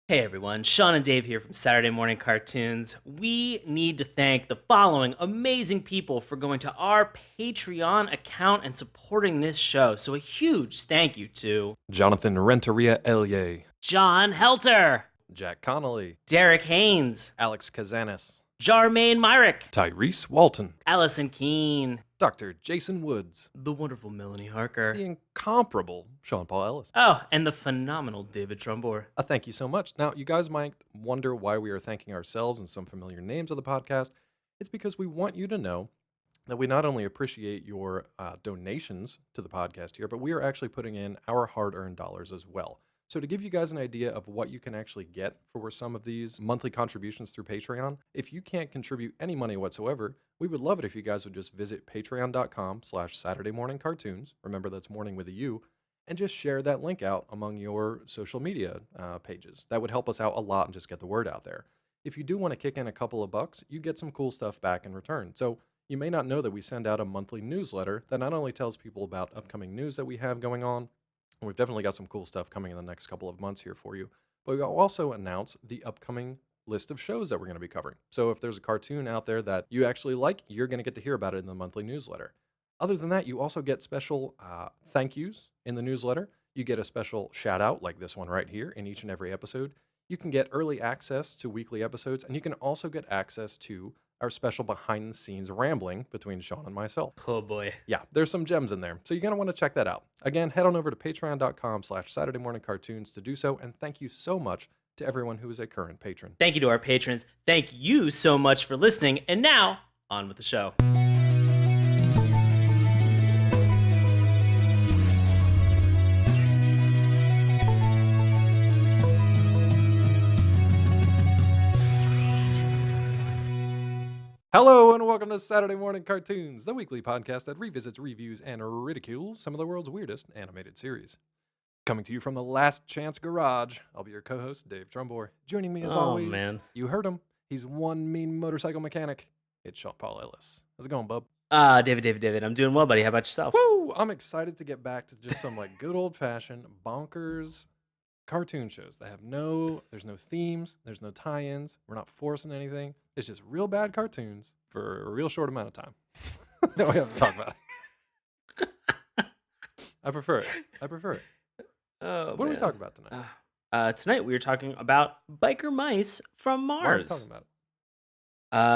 Hey everyone, Sean and Dave here from Saturday Morning Cartoons. We need to thank the following amazing people for going to our Patreon account and supporting this show. So a huge thank you to Jonathan Renteria Elye, John Helter, Jack Connolly, Derek Haynes, Alex Kazanis, Jarmaine Myrick, Tyrese Walton, Allison Keene, Dr. Jason Woods, the wonderful Melanie Harker, the incomparable Sean Paul Ellis. oh, and the phenomenal David Trumbore. Thank you so much. Now, you guys might wonder why we are thanking ourselves and some familiar names of the podcast. It's because we want you to know that we not only appreciate your donations to the podcast here, but we are actually putting in our hard-earned dollars as well. So to give you guys an idea of what you can actually get for some of these monthly contributions through Patreon, if you can't contribute any money whatsoever, we would love it if you guys would just visit patreon.com/SaturdayMorningCartoons. Remember, that's morning with a U. And just share that link out among your social media pages. That would help us out a lot and just get the word out there. If you do want to kick in a couple of bucks, you get some cool stuff back in return. So you may not know that we send out a monthly newsletter that not only tells people about upcoming news that we have going on, and we've definitely got some cool stuff coming in the next couple of months here for you, but we'll also announce the upcoming list of shows that we're going to be covering. So if there's a cartoon out there that you actually like, you're going to get to hear about it in the monthly newsletter. Other than that, you also get special thank yous in the newsletter. You get a special shout out like this one right here in each and every episode. You can get early access to weekly episodes, and you can also get access to our special behind the scenes rambling between Sean and myself. Oh boy. Yeah, there's some gems in there. So you're going to want to check that out. Again, head on over to patreon.com/SaturdayMorningCartoons to do so. And thank you so much to everyone who is a current patron. Thank you to our patrons. Thank you so much for listening. And now, on with the show. Hello and welcome to Saturday Morning Cartoons, the weekly podcast that revisits, reviews, and ridicules some of the world's weirdest animated series. Coming to you from the Last Chance Garage, I'll be your co-host, Dave Trumbore. Joining me as always, man. You heard him. He's one mean motorcycle mechanic. It's Sean Paul Ellis. How's it going, bub? David. I'm doing well, buddy. How about yourself? Woo! I'm excited to get back to just some like good old-fashioned bonkers cartoon shows that have there's no themes, there's no tie-ins, we're not forcing anything. It's just real bad cartoons for a real short amount of time. Then we have to talk about it. I prefer it. Oh, What are we talking about tonight? Tonight we are talking about biker mice from Why are we Mars. talking about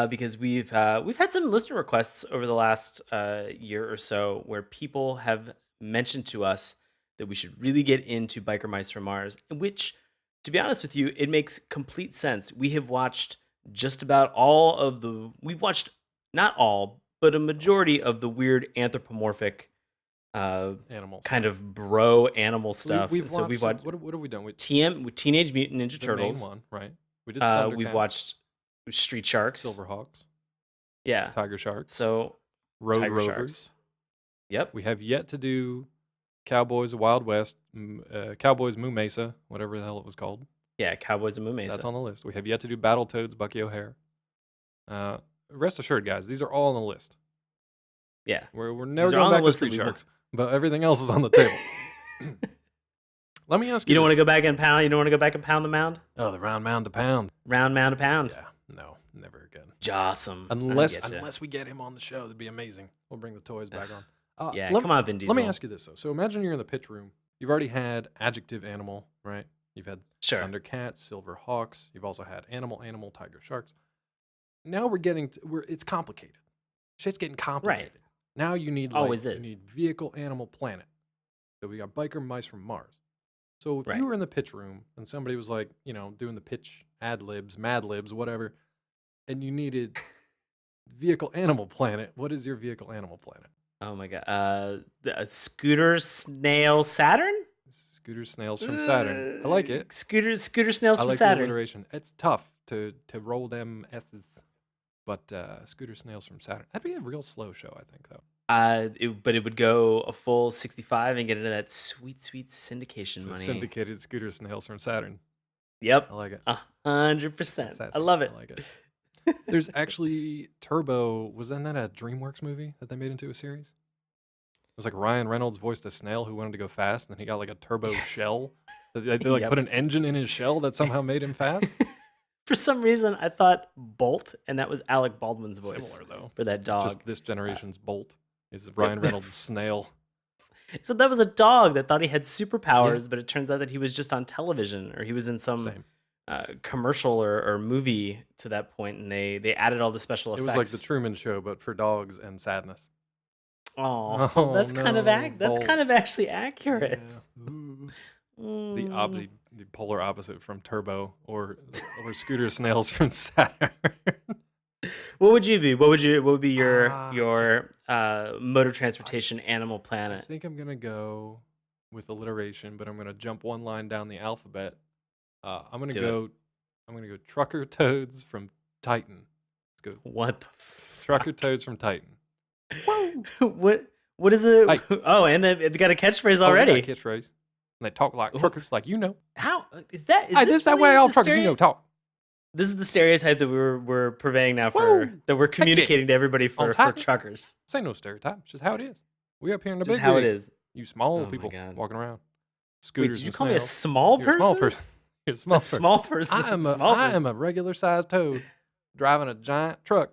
it? Because we've had some listener requests over the last year or so where people have mentioned to us that we should really get into biker mice from Mars, which, to be honest with you, it makes complete sense. We have watched just about we've watched not all, but a majority of the weird anthropomorphic Animals. kind of bro animal stuff. We've So watched, watched what have we done? with Teenage Mutant Ninja The Turtles. main one, right? We did We've Thundercats, watched Street Sharks. Silverhawks, Yeah. Tiger Sharks, So Road Tiger Rovers. Sharks. Yep. We have yet to do Cowboys Wild West, Cowboys Moo Mesa, whatever the hell it was called. Yeah, Cowboys and Moo Mesa. That's on the list. We have yet to do Battletoads, Bucky O'Hare. Rest assured, guys, these are all on the list. Yeah. We're never These are on going the back to list that Street we Sharks, but everything else is on the table. Let me ask you. You don't want to this. go back and pound. You don't want to go back and pound the mound. Oh, the round mound to pound. Round mound to pound. Yeah, no, never again. Jawsome. Unless we get him on the show, that'd be amazing. We'll bring the toys back on. Yeah, come on, Vin Diesel. Let me ask you this though. So imagine you're in the pitch room. You've already had adjective animal, right? You've had Sure. Thundercats, Silverhawks. You've also had animal, Tiger Sharks. Now it's complicated. Shit's getting complicated. Right. Now you need Always you is. need vehicle, animal, planet. So we got biker mice from Mars. So if Right. you were in the pitch room and somebody was like, doing the pitch ad libs, mad libs, whatever, and you needed vehicle, animal, planet, what is your vehicle, animal, planet? Oh my god. Scooter Snail Saturn? Scooter snails from Saturn. I like it. Scooter Snails I from like the Saturn. alliteration. It's tough to roll them S's, but Scooter snails from Saturn. That'd be a real slow show, I think, though. But it would go a full 65 and get into that sweet syndication So money. syndicated Scooter snails from Saturn. Yep. I like it. 100%. I love it. I like it. There's actually Turbo. Wasn't that a DreamWorks movie that they made into a series? It was like Ryan Reynolds voiced a snail who wanted to go fast, and then he got like a turbo shell They like put Yep. an engine in his shell that somehow made him fast. For some reason, I thought Bolt, and that was Alec Baldwin's voice Similar though. for that It's just dog. this Uh, generation's Bolt is Ryan yep. Reynolds' snail. So that was a dog that thought he had Yeah, superpowers, but it turns out that he was just on television, or he was in some same. commercial or movie to that point, and they added all the special It was like the effects. Truman Show, but for dogs and sadness. Oh, Oh that's kind of no, that's kind Bolt. of actually accurate. Yeah. Ooh. Mm. The polar opposite from Turbo or Scooter Snails from Saturn. What would you be? What would be Ah, your mode of I transportation animal I planet? think I'm gonna go with alliteration, but I'm gonna jump one line down the alphabet. I'm gonna Do it. go. I'm gonna go Trucker Toads from Titan. Let's go What the Trucker fuck? Toads from Titan. Woo! What is it? Hey, Oh, and they've got a catchphrase oh, they got a already. catchphrase. And they talk like Wh- truckers, like you know. How is that? Is Hey, this this is that really way all the truckers you know talk. This is the stereotype that we're purveying now for Woo! that we're Heck yeah! communicating to everybody On for Titan, truckers. this ain't no stereotype. It's just how it is. We up here in the Just big how it rig. is. You small Oh my people god. walking around, Wait, scooters did you and call me a snails. small You're a small person? person. You're a A small person. small person. A small I am person. a regular sized toad driving a giant truck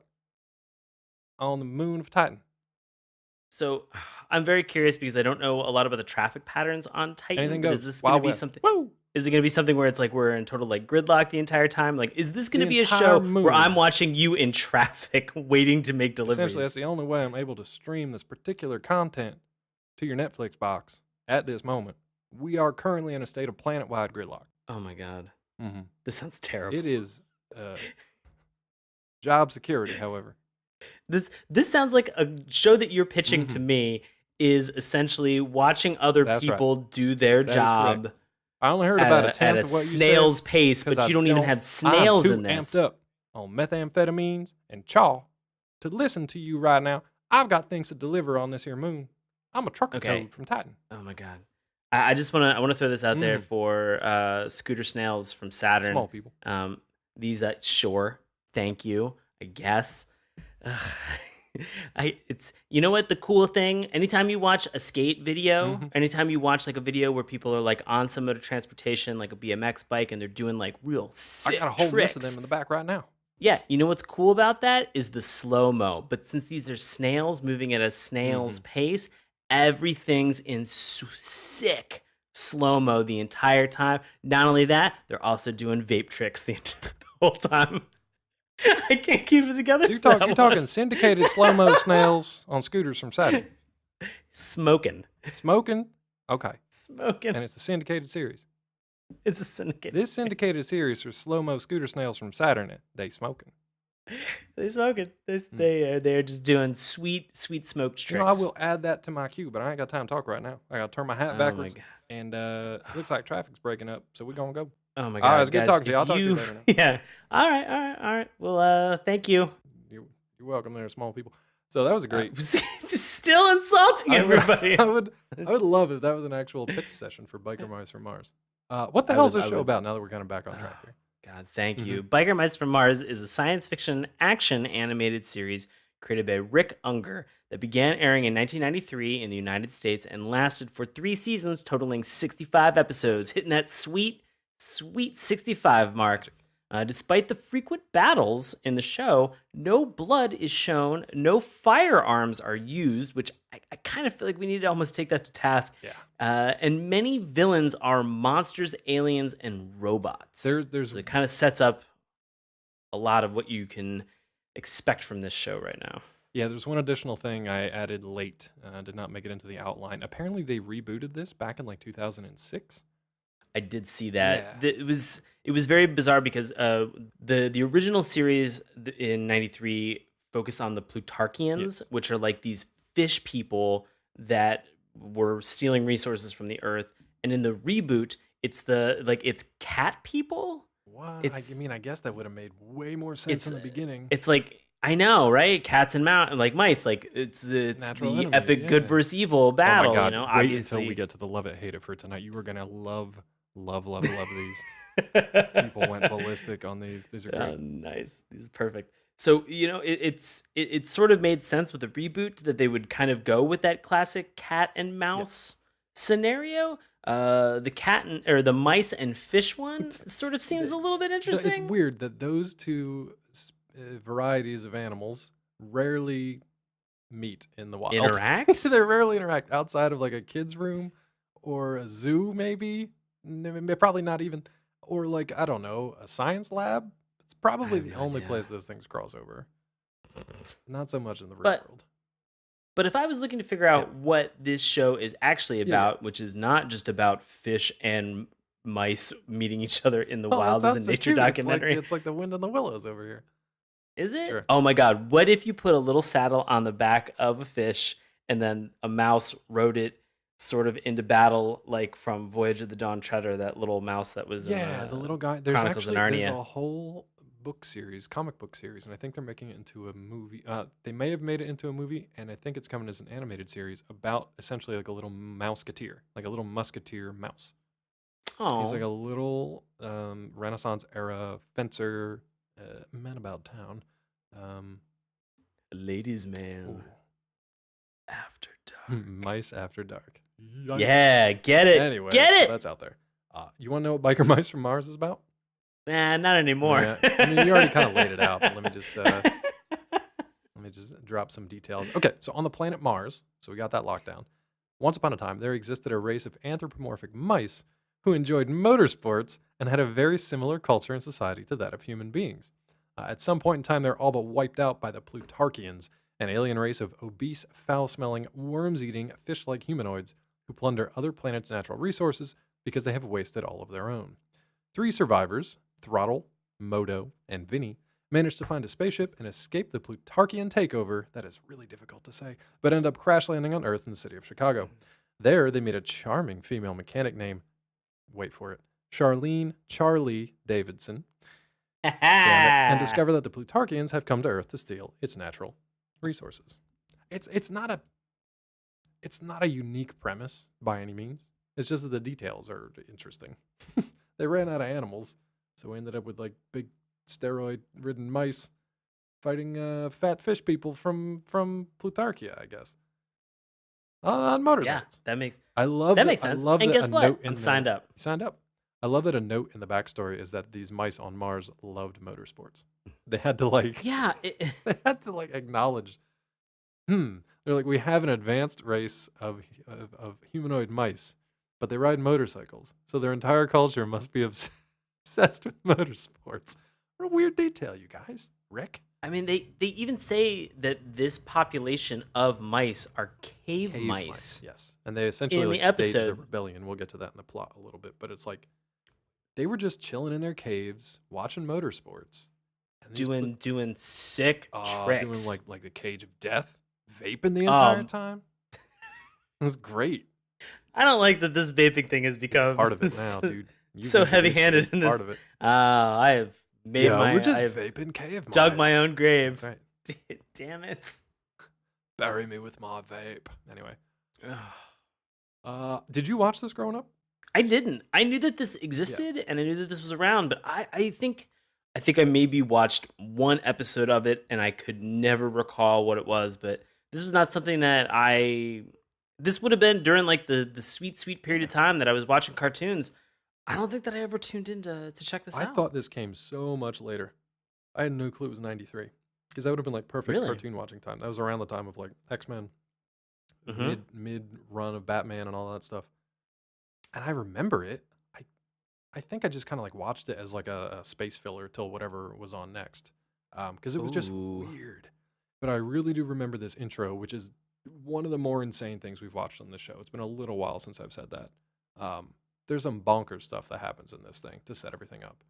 on the moon of Titan. So I'm very curious because I don't know a lot about the traffic patterns on Titan, Anything but is goes. this going to Wild be West. something? Woo! Is it going to be something where it's like we're in total like gridlock the entire time? Like, is this going The to be a entire show where I'm moon. watching you in traffic waiting to make Essentially, that's deliveries? the only way I'm able to stream this particular content to your Netflix box at this moment. We are currently in a state of planet wide gridlock. Oh my god, Hmm this sounds terrible. It is uh, job security, however. This sounds like a show that you're pitching to Hmm me is essentially watching other That's right. people do their That is correct. job I only heard about a at a tenth of what you said snail's pace, because but I you don't even don't. have I'm snails too in amped this. up on methamphetamines and chaw to listen to you right now. I've got things to deliver on this here moon. I'm a trucker Okay. toad from Titan. Oh my god. I just want to throw this out there Mhm. for Scooter Snails from Saturn. Small people. These sure, thank you, I guess. Ugh. It's you know what the cool thing. Anytime you watch a skate video, Hmm anytime you watch like a video where people are like on some mode of transportation, like a BMX bike, and they're doing like real I sick got a whole list of them tricks. in the back right now. Yeah, you know what's cool about that is the slow mo. But since these are snails moving at a snail's Hmm pace, everything's in sick slow mo the entire time. Not only that, they're also doing vape tricks the whole time. I can't keep it together. So you're, for talk, that you're one. talking syndicated slow mo snails on scooters from Saturn. Smoking, Smoking? Okay. smoking. And it's a syndicated series. It's a syndicate. This syndicated series for slow mo scooter snails from Saturn, they smoking. They smoking. They're just doing sweet smoked You know, I tricks. will add that to my queue, but I ain't got time to talk right now. I got to turn my hat Oh my backwards. god. And looks like traffic's breaking up, so we're going to go. Oh my All right, it's god, good guys! talking to you. If I'll talk to you you, later now. yeah, all right. Well, thank you. You're welcome there, small people. So that was a great. Still insulting I would, everybody. I would love if that was an actual pitch session for Biker Mice from Mars. What the I hell is would- this I show would- about now that we're kind of back on Oh, track here? God, thank you. Biker Mice from Mars is a science fiction action animated series created by Rick Unger that began airing in 1993 in the United States and lasted for 3 seasons, totaling 65 episodes, hitting that sweet 65 mark. Despite the frequent battles in the show, no blood is shown, no firearms are used, which I kind of feel like we need to almost take that to task. Yeah. And many villains are monsters, aliens, and robots. There's So it kind of sets up a lot of what you can expect from this show right now. Yeah, there's one additional thing I added late. Did not make it into the outline. Apparently, they rebooted this back in like 2006. I did see that. Yeah. It was very bizarre because the original series in '93 focused on the Plutarchians, Yes. which are like these fish people that were stealing resources from the earth, and in the reboot, it's cat people. What? It's I mean, I guess that would have made way more sense in the beginning. It's like I know, right? Cats and mouse, like mice. Like it's Natural the enemies, epic good yeah. versus evil Oh battle. my god! You know, Wait obviously. until we get to the love it, hate it for tonight. You are gonna love these. People went ballistic on these. These are Oh, great. nice. This is perfect. So you know, it sort of made sense with the reboot that they would kind of go with that classic cat and mouse scenario. The cat and or the mice and fish one It's sort of seems the, a little bit it's interesting. weird that those two varieties of animals rarely meet in the wild. Interact? They rarely interact outside of like a kid's room or a zoo, maybe. Probably not even, or like, I don't know, a science lab. It's I probably have the no only idea. place those things cross over. Not so much in the real But world. but if I was looking to figure Yeah. out what this show is actually Yeah, yeah. about, which is not just about fish and mice meeting each other in the Oh, that wild as a sounds so nature cute. It's like documentary, the wind in the willows over here. is it? Sure. Oh my god, what if you put a little saddle on the back of a fish and then a mouse rode it sort of into battle like from Voyage of the Dawn Treader, that little mouse that was in Yeah, the the little guy. Chronicles of There's Narnia. a whole book series, comic book series, and I think they're making it into a movie. They may have made it into a movie, and I think it's coming as an animated series about essentially like a little mouseketeer, like a little musketeer mouse. He's like Oh, a little Renaissance era fencer, man about town. Um, ladies man ooh, after dark. mice after dark. Yikes. Yeah, get it. Anyway, Get so it. that's out there. You want to know what Biker Mice from Mars is about? Nah, not anymore. Yeah, I mean, you already kind of laid it out, but let me just drop some details. Okay, so on the planet Mars, so we got that locked down. Once upon a time, there existed a race of anthropomorphic mice who enjoyed motorsports and had a very similar culture and society to that of human beings. At some point in time, they're all but wiped out by the Plutarchians, an alien race of obese, foul smelling, worms eating, fish like humanoids who plunder other planets' natural resources because they have wasted all of their own. Three survivors, Throttle, Modo, and Vinny, managed to find a spaceship and escape the Plutarchian takeover that is really difficult to say, but end up crash landing on Earth in the city of Chicago. There, they meet a charming female mechanic named, wait for it, Charlene Charlie Davidson, damn it, and discover that the Plutarchians have come to Earth to steal its natural resources. It's it's not a it's not a unique premise by any means. It's just that the details are interesting. They ran out of animals, so we ended up with like big steroid-ridden mice fighting fat fish people from Plutarchia, I guess, on Yeah, motorcycles. that makes I sense. love And that a guess what? note I'm in signed the up. you signed up. I love that a note in the backstory is that these mice on Mars loved motorsports. They had to like Yeah, they had to like acknowledge. They're like, we have an advanced race of humanoid mice, but they ride motorcycles, so their entire culture must be obsessed with motorsports. What a weird detail, you guys. Rick? I mean they even say that this population of mice are cave Cave mice, mice yes. And they essentially in the like staged a episode. rebellion. We'll get to that in the plot a little bit, but it's like they were just chilling in their caves, watching motorsports, and these Doing sick doing tricks. like the cage of death, vaping the entire Um, time. It's great. I don't like that this vaping thing has It's become part of it now, dude. You've so introduced it. heavy-handed It's in this. part of it. I have made Yeah, we're my, just I've vaping cave dug my mice. own That's grave. right. Damn it. Bury me with my vape. Anyway, did you watch this growing up? I didn't. I knew that this Yeah. existed and I knew that this was around, but I think I maybe watched one episode of it and I could never recall what it was, but this was not something that I this would have been during like the sweet sweet period of Yeah. time that I was watching cartoons. I don't think that I ever tuned in to check this I out. thought this came so much later. I had no clue it was 93. Because that would have been like perfect Really? cartoon watching time. That was around the time of like X-Men, Mhm. mid run of Batman and all that stuff. And I remember it. I think I just kind of like watched it as like a space filler till whatever was on next. Because it was just Ooh. weird. But I really do remember this intro, which is one of the more insane things we've watched on this show. It's been a little while since I've said that. There's some bonkers stuff that happens in this thing to set everything up.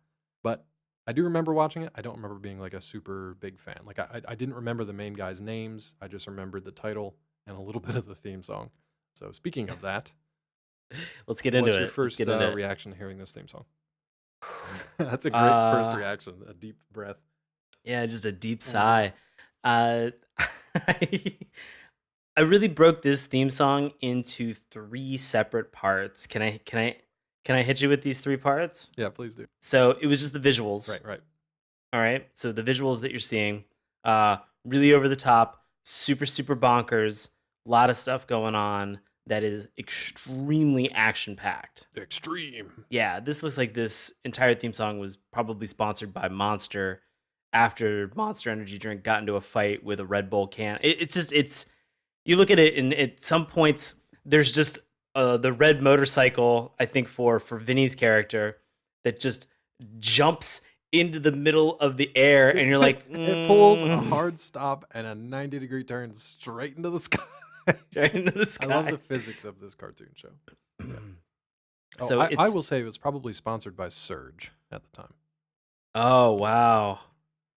But I do remember watching it. I don't remember being like a super big fan. Like I didn't remember the main guys' names. I just remembered the title and a little bit of the theme song. So speaking of that, Let's get into what's your it. Let's first get into it. reaction to hearing this theme song? That's a great first Uh reaction. A deep breath. yeah, just a deep Uh, sigh. Uh I, I really broke this theme song into three separate parts. Can I hit you with these three parts? yeah, please do. So it was just the visuals. Right, right. All right. So the visuals that you're seeing, really over the top, super, super bonkers, a lot of stuff going on. that is extremely action packed. Extreme. Yeah, this looks like this entire theme song was probably sponsored by Monster after Monster Energy drink got into a fight with a Red Bull can. It's just you look at it and at some points there's just the red motorcycle, I think for Vinny's character, that just jumps into the middle of the air and you're like It pulls a hard stop and a 90-degree turn straight into the sky. right into the I love sky. the physics of this cartoon show. Yeah. Oh, So I it's will say it was probably sponsored by Surge at the time. oh wow.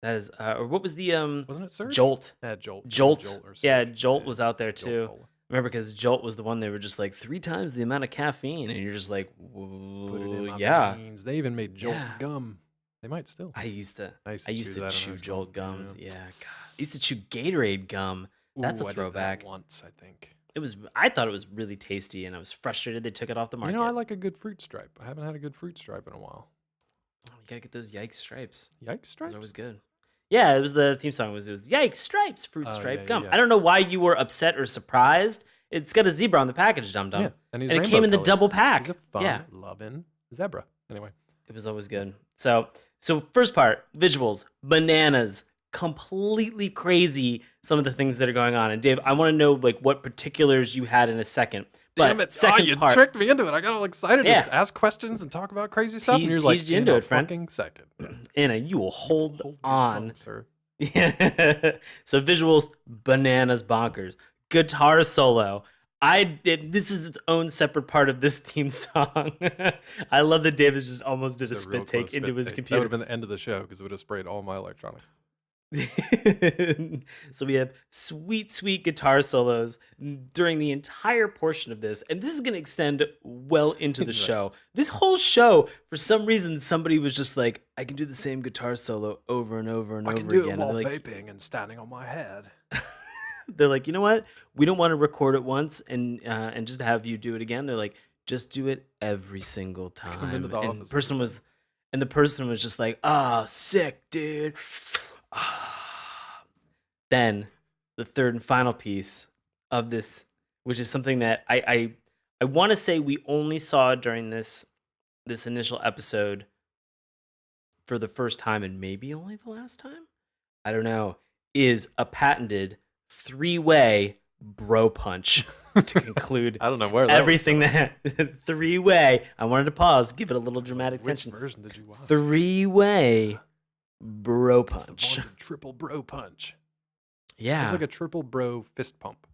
That is or what was the Wasn't it Surge? Jolt? Yeah, Jolt. Jolt. Or Yeah, Surge. Jolt was out there Jolt too. Cola. Remember, because Jolt was the one they were just like 3 times the amount of caffeine, and you're just like, Put it in my yeah, veins. They even made Jolt yeah. gum. They might still. I used to, I used I to used chew to that in chew high school. Jolt gums. Yeah. Yeah, God. I used to chew Gatorade gum. That's Ooh, a I did that throwback. once, I think. It was. I thought it was really tasty, and I was frustrated they took it off the market. You know, I like a good fruit stripe. I haven't had a good fruit stripe in a while. Oh, you gotta get those Yikes stripes. Yikes Those are stripes? always good. Yeah, it was the theme song. It was Yikes stripes, fruit Oh, stripe yeah, gum. yeah. I don't know why you were upset or surprised. It's got a zebra on the package, dum dum. Yeah, and he's And it rainbow came in the colored. double pack. He's a fun, Yeah. loving zebra. Anyway, It was always good. So first part, visuals, bananas, completely crazy. Some of the things that are going on. And Dave, I want to know like what particulars you had in a second. damn But it! second you part, tricked me into it. I got all excited Yeah. to ask questions and talk about crazy stuff, and you're teased like, you into in a it, friend. fucking second. Anna, you will hold your on. tongue, sir. So visuals, bananas, bonkers, guitar solo. This is its own separate part of this theme song. I love that Davis just almost did a It's real spit take close into spit his take. That would computer. have been the end of the show because it would have sprayed all my electronics. So we have sweet, sweet guitar solos during the entire portion of this, and this is going to extend well into the Right. show. This whole show, for some reason, somebody was just like, "I can do the same guitar solo over and over and I over can do again." it while And they're like, vaping and standing on my head. they're like, you know what? We don't want to record it once and just have you do it again. They're like, just do it every single Come into time. the And office. the person was just like, ah, sick, dude. Ah. Then the third and final piece of this, which is something that I want to say we only saw during this initial episode for the first time and maybe only the last time. I don't know. Is a patented 3-way bro punch to conclude I don't know where that everything that 3-way. I wanted to pause, give it a little dramatic Which tension. version did you watch? 3-way bro It's the punch. vaunted triple bro punch. Yeah. It's like a triple bro fist bump,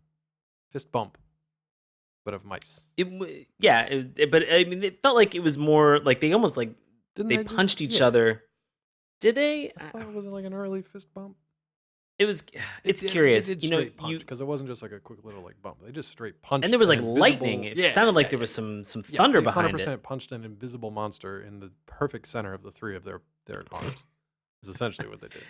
but of mice. But I mean, it felt like it was more like they almost like Didn't they just- punched each yeah. other. Did they? I thought it was like an early fist bump. It was. It's curious. It did You know, straight punch because it wasn't just like a quick little like bump. They just straight punched. and there was like an invisible- lightning. It sounded like there was some thunder behind it. 100% punched an invisible monster in the perfect center of the three of their arms. Is essentially what they did.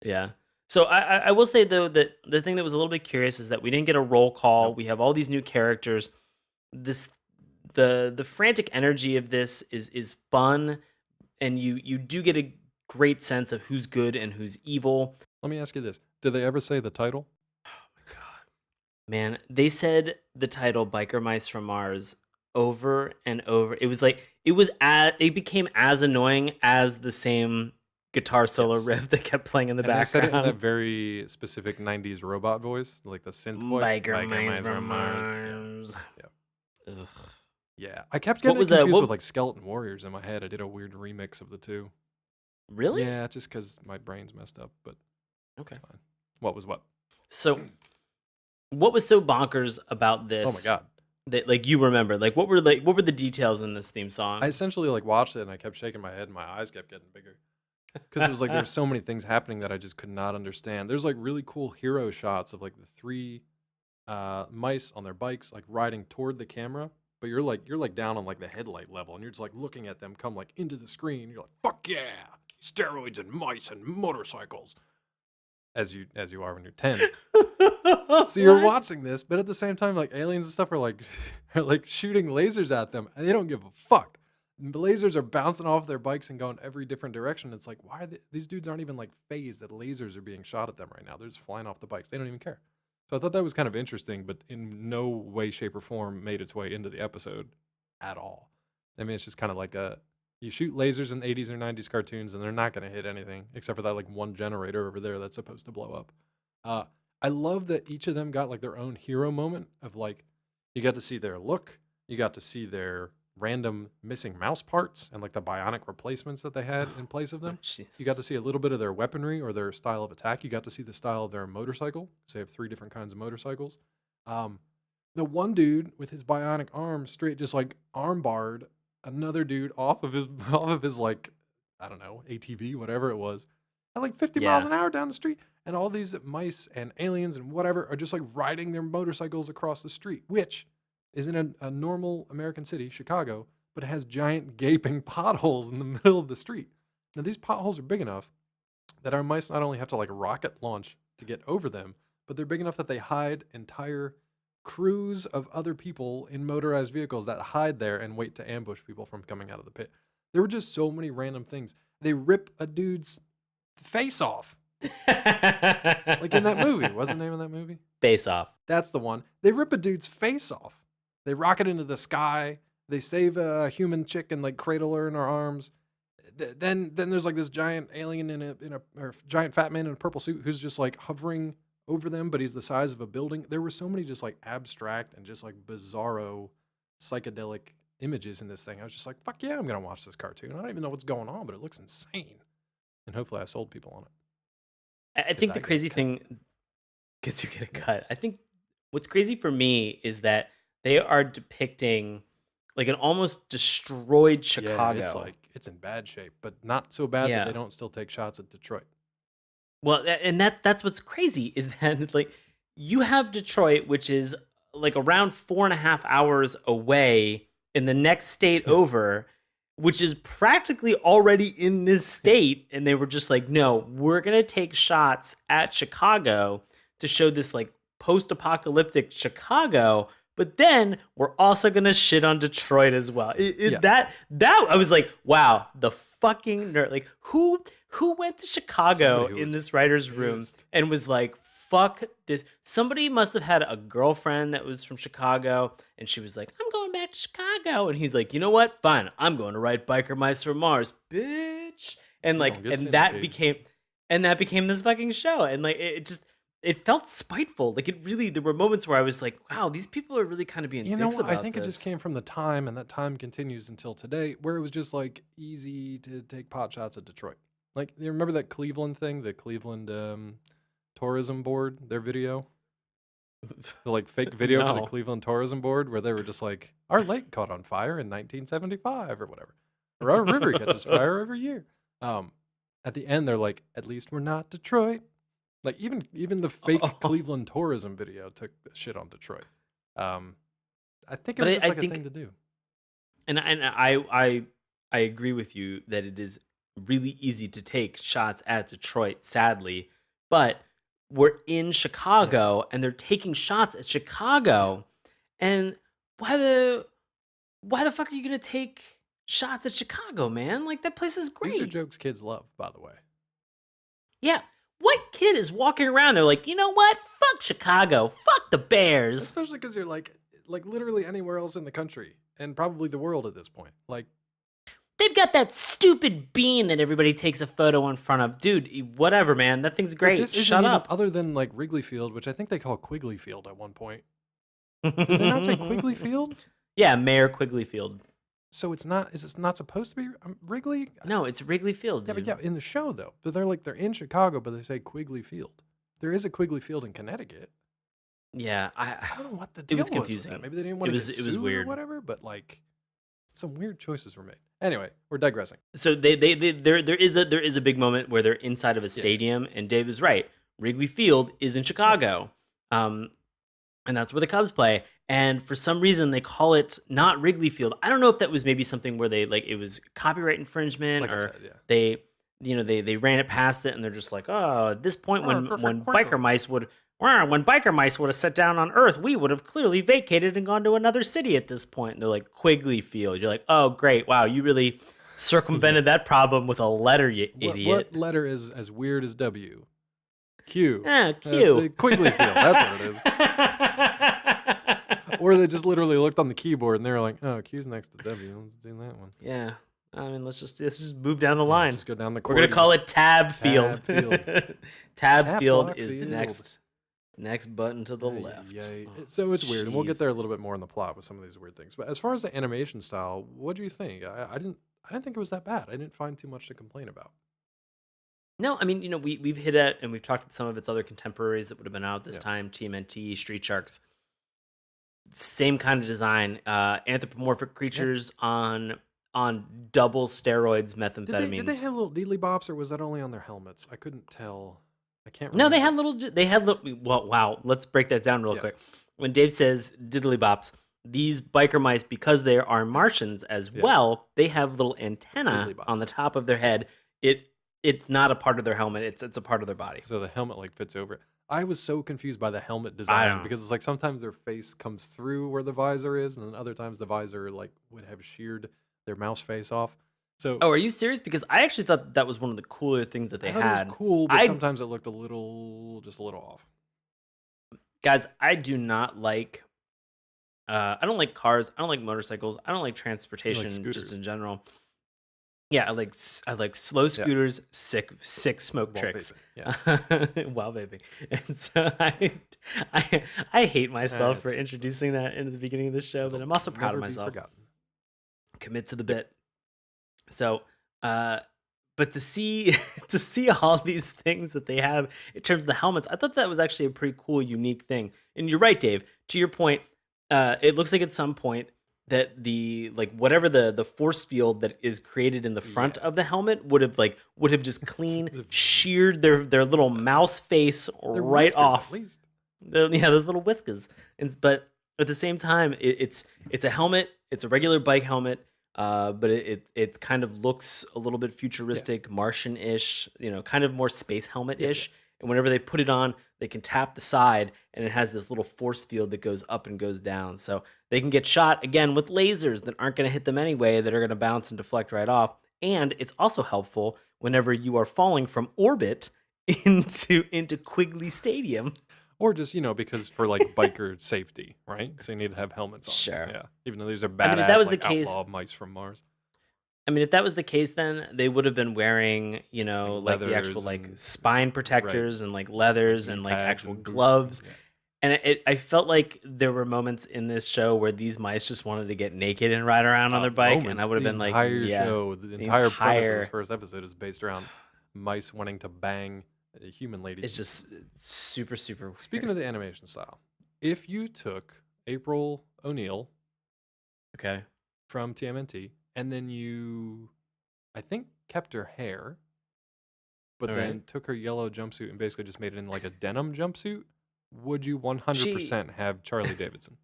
Yeah. So I will say though that the thing that was a little bit curious is that we didn't get a roll call. Nope. We have all these new characters. The frantic energy of this is fun, and you do get a great sense of who's good and who's evil. Let me ask you this: did they ever say the title? Man, they said the title "Biker Mice from Mars" over and over. It was like it became as annoying as the same guitar solo Yes. riff that kept playing in the And they said background. it in that very specific '90s robot voice, like the synth voice. Biker Mice from Yeah. Mars. Ugh. Yeah, I kept getting was confused what- with like Skeleton Warriors in my head. I did a weird remix of the two. Really? Yeah, just because my brain's messed up, but Okay. it's fine. What was what? So, what was so bonkers about this? Oh my god! That like you remember? Like what were the details in this theme song? I essentially like watched it and I kept shaking my head and my eyes kept getting bigger because it was like there's so many things happening that I just could not understand. There's like really cool hero shots of like the three mice on their bikes like riding toward the camera, but you're like down on like the headlight level and you're just like looking at them come like into the screen. You're like, fuck yeah, steroids and mice and motorcycles. As you are when you're 10. So you're What? watching this, but at the same time, like aliens and stuff are like shooting lasers at them, and they don't give a fuck. And the lasers are bouncing off their bikes and going every different direction. It's like, why are these dudes aren't even like phased that lasers are being shot at them right now? They're just flying off the bikes. They don't even care. So I thought that was kind of interesting, but in no way, shape, or form made its way into the episode at all. I mean, it's just kind of like you shoot lasers in 80s or 90s cartoons, and they're not going to hit anything except for that like one generator over there that's supposed to blow up. Uh, I love that each of them got like their own hero moment of like you got to see their look, you got to see their random missing mouse parts and like the bionic replacements that they had in place of Oh, them. You got to Jesus. see a little bit of their weaponry or their style of attack. You got to see the style of their motorcycle. So they have three different kinds of motorcycles. Um, the one dude with his bionic arm straight just like arm barred another dude off of his off of his like I don't know ATV whatever it was at like 50 miles Yeah. an hour down the street, and all these mice and aliens and whatever are just like riding their motorcycles across the street, which is in a normal American city, Chicago, but it has giant gaping potholes in the middle of the street. Now these potholes are big enough that our mice not only have to like rocket launch to get over them, but they're big enough that they hide entire crews of other people in motorized vehicles that hide there and wait to ambush people from coming out of the pit. There were just so many random things. They rip a dude's face off. Like in that movie. What's the name of that movie? Face Off. That's the one. They rip a dude's face off. They rocket into the sky. They save a human chick and like cradle her in her arms. Then there's like this giant alien or giant fat man in a purple suit who's just like hovering over them, but he's the size of a building. There were so many just like abstract and just like bizarro psychedelic images in this thing. I was just like, fuck yeah, I'm gonna watch this cartoon. I don't even know what's going on, but it looks insane. And hopefully I sold people on it. I 'Cause think I the get a crazy cut. thing, because you get a cut. I think what's crazy for me is that they are depicting like an almost destroyed Yeah, it's Chicago. like it's in bad shape, but not so bad that they Yeah. don't still take shots at Detroit. Well, and that's what's crazy is that like you have Detroit, which is like around 4.5 hours away in the next state over, which is practically already in this state. And they were just like, no, we're gonna take shots at Chicago to show this like post-apocalyptic Chicago. But then we're also gonna shit on Detroit as well. Yeah, That I was like, wow, the fucking nerd. Like who went to Chicago somebody who in was this writer's room pissed. and was like, fuck this. Somebody must have had a girlfriend that was from Chicago, and she was like, I'm going back to Chicago. And he's like, you know what? Fine. I'm going to write Biker Mice from Mars, bitch. And You like, don't get syndicated. and that became this fucking show. And like, it just, it felt spiteful. Like, it really, there were moments where I was like, wow, these people are really kind of being You know dicks what? I about think it just this. came from the time, and that time continues until today, where it was just like easy to take pot shots at Detroit. Like, you remember that Cleveland thing, the Cleveland tourism board, their video, the like fake video for the No. Cleveland tourism board, where they were just like, our lake caught on fire in 1975 or whatever, or our river catches fire every year. Um, at the end, they're like, at least we're not Detroit. Like even the fake Oh. Cleveland tourism video took the shit on Detroit. Um, I think it But was I, just I like a thing think to do. and I agree with you that it is really easy to take shots at Detroit, sadly, but we're in Yeah, Chicago and they're taking shots at yeah. Chicago, and why the why the fuck are you gonna take shots at Chicago, man? Like that place is These are great. jokes kids love, by the way. Yeah. What kid is walking around there like, you know what? Fuck Chicago. Fuck the Bears. Especially because you're like literally anywhere else in the country and probably the world at this point. Like, They've got that stupid bean that everybody takes a photo in front of. Dude, whatever, man. That thing's well, great. this isn't Shut even up. other than like Wrigley Field, which I think they call Quigley Field at one point. Did they not say Quigley Field? Yeah, Mayor Quigley Field. So it's not. Is it not supposed to be Wrigley? No, it's Wrigley Field, Yeah, but dude. yeah, in the show though. But they're in Chicago, but they say Quigley Field. There is a Quigley Field in Connecticut. Yeah, I don't know what the it deal was was with that. confusing. Maybe they didn't It want to get was sued or weird. whatever. But like, some weird choices were made. Anyway, we're digressing. So there is a big moment where they're inside of a Yeah, stadium, and Dave is right. Wrigley Field is in yeah. Chicago, and that's where the Cubs play. And for some reason, they call it not Wrigley Field. I don't know if that was maybe something where they like it was copyright infringement, Like I or said, yeah. they, they ran it past it, and they're just like, oh, at this point, when biker Quigley. mice would. When biker mice would have set down on Earth, we would have clearly vacated and gone to another city at this point. And they're like, Quigley Field. You're like, oh, great. Wow, you really Yeah. circumvented that problem with a letter, you What idiot. letter is as weird as W? Q. Ah, It's Q. a Quigley Field. That's what it is. Or they just literally looked on the keyboard and they were like, "Oh, Q's next to W. Let's do that one." Yeah. I mean, let's just move down the Yeah, let's line. just go down the We're gonna QWERTY. call it Tab Field. Tab Field. Tab Caps Field Lock is the Field. next button to the Ay, ay, left. ay. Oh, So it's weird, and we'll get jeez. there a little bit more in the plot with some of these weird things. But as far as the animation style, what do you think? I didn't think it was that bad. I didn't find too much to complain about. No, I mean, we've hit it and we've talked to some of its other contemporaries that would have been out this Yeah. time, TMNT, Street Sharks. Same kind of design, anthropomorphic Yeah. creatures on double steroids, Did they methamphetamines. have little Doodlebops, or was that only on their helmets? I couldn't tell. I can't No, they had remember. little. They had little. Well, wow. Let's break that down real Yeah. quick. When Dave says diddlybops, these biker mice, because they are Martians as Yeah. well, they have little antenna on the Doodlebops. top of their head. It's not a part of their helmet. It's a part of their body. So the helmet like fits over it. I was so confused by the helmet I design don't. because it's like sometimes their face comes through where the visor is, and then other times the visor like would have sheared their mouse face off. So Oh, are you serious? Because I actually thought that was one of the cooler things that I they thought it was had. cool, but I sometimes it looked just a little off. Guys, I do not like. I don't like cars. I don't like motorcycles. I don't like You like transportation just scooters in general. Yeah, I like slow Yeah. scooters, sick smoke while tricks, vaping. Yeah. while vaping, and so I hate myself for It's introducing that into the beginning of the show, but It'll I'm also proud of never be myself. forgotten. Commit to the Yep. bit. So, uh, but to see to see all these things that they have in terms of the helmets, I thought that was actually a pretty cool, unique thing. And you're right, Dave. To your point, it looks like at some point that the like whatever the force field that is created in the front Yeah. of the helmet would have just clean sheared their little mouse face They're right whiskers at off. least. Yeah, those little whiskers. But at the same time, it's a helmet. It's a regular bike helmet. But it kind of looks a little bit Yeah. futuristic, Martian-ish. Kind of more space Yeah. Yeah. helmet-ish. And whenever they put it on, they can tap the side, and it has this little force field that goes up and goes down. So they can get shot again with lasers that aren't going to hit them anyway. That are going to bounce and deflect right off. And it's also helpful whenever you are falling from orbit into Quigley Stadium. Or just, because for like biker safety, right? So you need to have helmets on. Sure. Yeah. Even though these are I mean, if that badass was the like case, outlaw mice from Mars. if that was the case, then they would have been wearing, like the actual Leathers like and spine right. protectors and like Like leathers knee and like pads actual and boots. gloves. Yeah. And I felt like there were moments in this show where these mice just wanted to get naked and ride around on their bike, and I Moments. would have The been like, entire yeah, show, the the entire premise of this entire first episode is based around mice wanting to bang human ladies. it's just super super Speaking weird. of the animation style, if you took April O'Neil Okay, from TMNT and then you, I think, kept her hair, but all then right. took her yellow jumpsuit and basically just made it in like a denim jumpsuit, would you She, 100% have Charlie Davidson?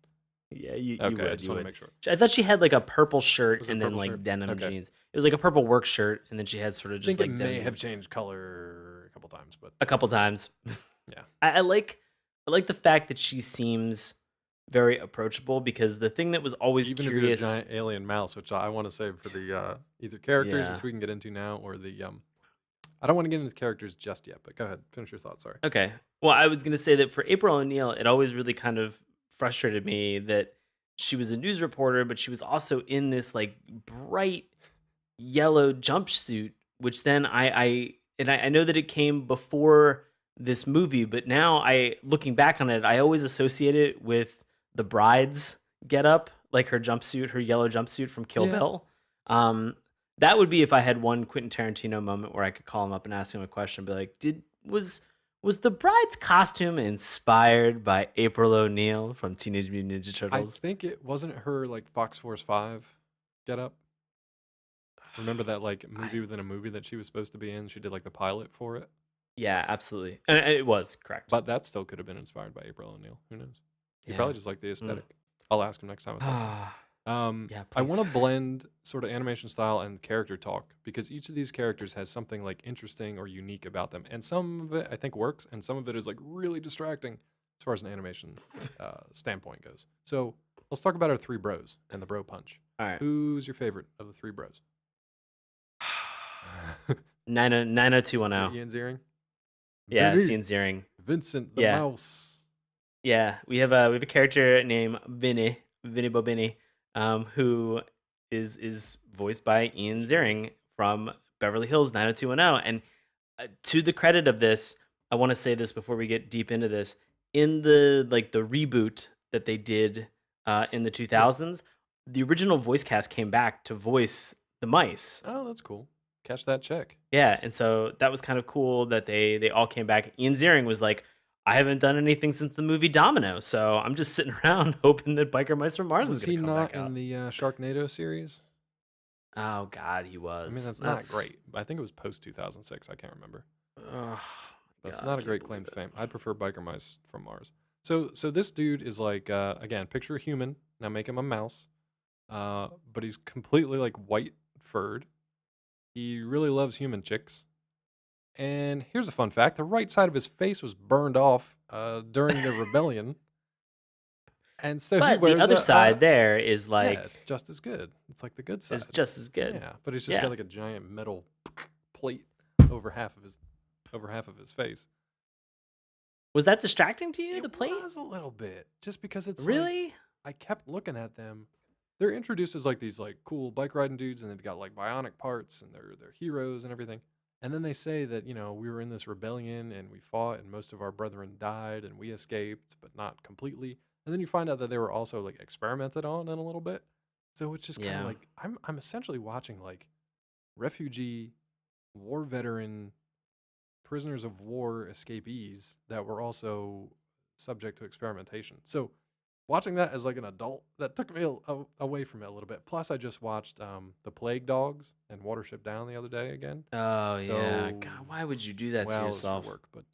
yeah, you Okay, I would just you want to would. make sure. I thought she had like a purple shirt Was it and then purple like shirt? denim Okay. jeans. It was like a purple work shirt, and then she had sort of I just think it like may denim have jeans changed color a couple times, but a couple times. yeah. I like the fact that she seems very approachable, because the thing that was always Even if you're a curious. giant alien mouse, which I want to save for the either characters, Yeah. which we can get into now, or the I don't want to get into the characters just yet, but go ahead, finish your thought. Sorry. Okay. Well, I was gonna say that for April O'Neil, it always really kind of frustrated me that she was a news reporter, but she was also in this like bright yellow jumpsuit, which then I know that it came before this movie, but now looking back on it, I always associate it with the bride's getup, like her jumpsuit, her yellow jumpsuit from Kill Yeah. Bill. That would be if I had one Quentin Tarantino moment where I could call him up and ask him a question, be like, was the bride's costume inspired by April O'Neil from Teenage Mutant Ninja I Turtles? think it wasn't her like Fox Force 5 get up. Remember that like movie within a movie that she was supposed to be in? She did like the pilot for it. Yeah, absolutely. And it was correct. But that still could have been inspired by April O'Neil. Who knows? He Yeah. probably just liked the aesthetic. I'll ask him next time I talk. Yeah, I want to please. blend sort of animation style and character talk because each of these characters has something like interesting or unique about them, and some of it I think works, and some of it is like really distracting as far as an animation standpoint goes. So let's talk about our three bros and the bro punch. All right. Who's your favorite of the three bros? 90210. Ian Ziering. Yeah, it's Vinny, Ian Ziering. Vincent the Yeah. mouse. Yeah, we have a character named Vinny Bobini, who is voiced by He Ian sure is. Ziering from Beverly Hills 90210. And to the credit of this, I want to say this before we get deep into this. In the reboot that they did in the Yeah. 2000s, the original voice cast came back to voice the mice. Oh, that's cool. Catch that check. Yeah, and so that was kind of cool that they all came back. Ian Ziering was like, "I haven't done anything since the movie Domino, so I'm just sitting around hoping that Biker Mice from Mars is Was gonna he come not back in out." the Sharknado series? Oh God, he I mean, was. that's not That's great. I think it was post 2006. I can't remember. oh my That's God, I not a can't great believe claim to it. fame. I'd prefer Biker Mice from Mars. So this dude is like again, picture a human. Now make him a mouse. But he's completely like white furred. He really loves human chicks. And here's a fun fact: the right side of his face was burned off during the rebellion, and so he But the wears other a side there is yeah, like it's just as good. It's like the good is side. just as good. Yeah, but he's just got Yeah. like a giant metal plate over half of his face. Was that distracting to you, It the plate? was a little bit, just because it's like Really? I kept looking at them. They're introduced as like these like cool bike riding dudes, and they've got like bionic parts, and they're heroes and everything. And then they say that we were in this rebellion and we fought, and most of our brethren died, and we escaped, but not completely. And then you find out that they were also like experimented on in a little bit. So it's just kind of Yeah. like I'm essentially watching like refugee, war veteran, prisoners of war escapees that were also subject to experimentation. So watching that as like an adult, that took me away from it a little bit. Plus, I just watched The Plague Dogs and Watership Down the other day again. Oh yeah. So, God, why would you do that to well, it was for yourself? work, but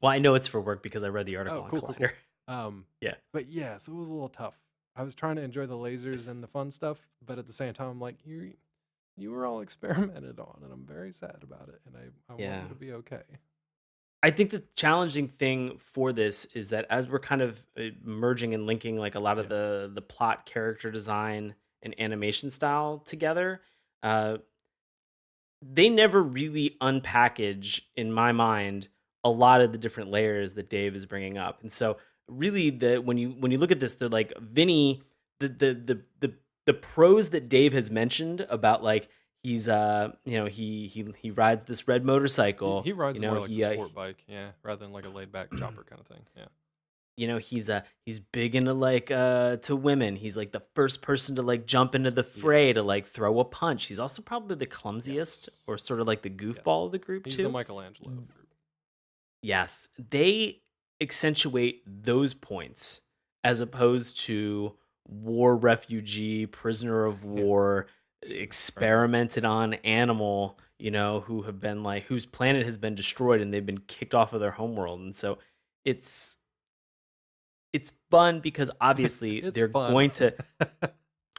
Well, I know it's for work because I read the oh, article on cool, cool, cool. Collider. Um, Yeah. but yeah, so it was a little tough. I was trying to enjoy the lasers and the fun stuff, but at the same time, I'm like, you were all experimented on, and I'm very sad about it, and I want Yeah. you to be okay. I think the challenging thing for this is that as we're kind of merging and linking like a lot of Yeah, the plot, character design, and animation style together, uh, they never really unpackage, in my mind, a lot of the different layers that Dave is bringing up. And so, really, the when you look at this, they're like Vinny, the pros that Dave has mentioned about like he's he rides this red motorcycle. he You rides know more like the he sport bike, yeah, rather than like a laid back chopper kind of thing. Yeah. he's big into like to women. He's like the first person to like jump into the Yeah. fray to like throw a punch. He's also probably the clumsiest Yes. or sort of like the Yes. goofball of the group He's the too. Michelangelo of Mm. the group. Yes, they accentuate those points as opposed to war refugee, prisoner of Yeah. war, Right. experimented on animal, who have been like whose planet has been destroyed and they've been kicked off of their homeworld. And so it's it's fun because obviously It's they're fun. going to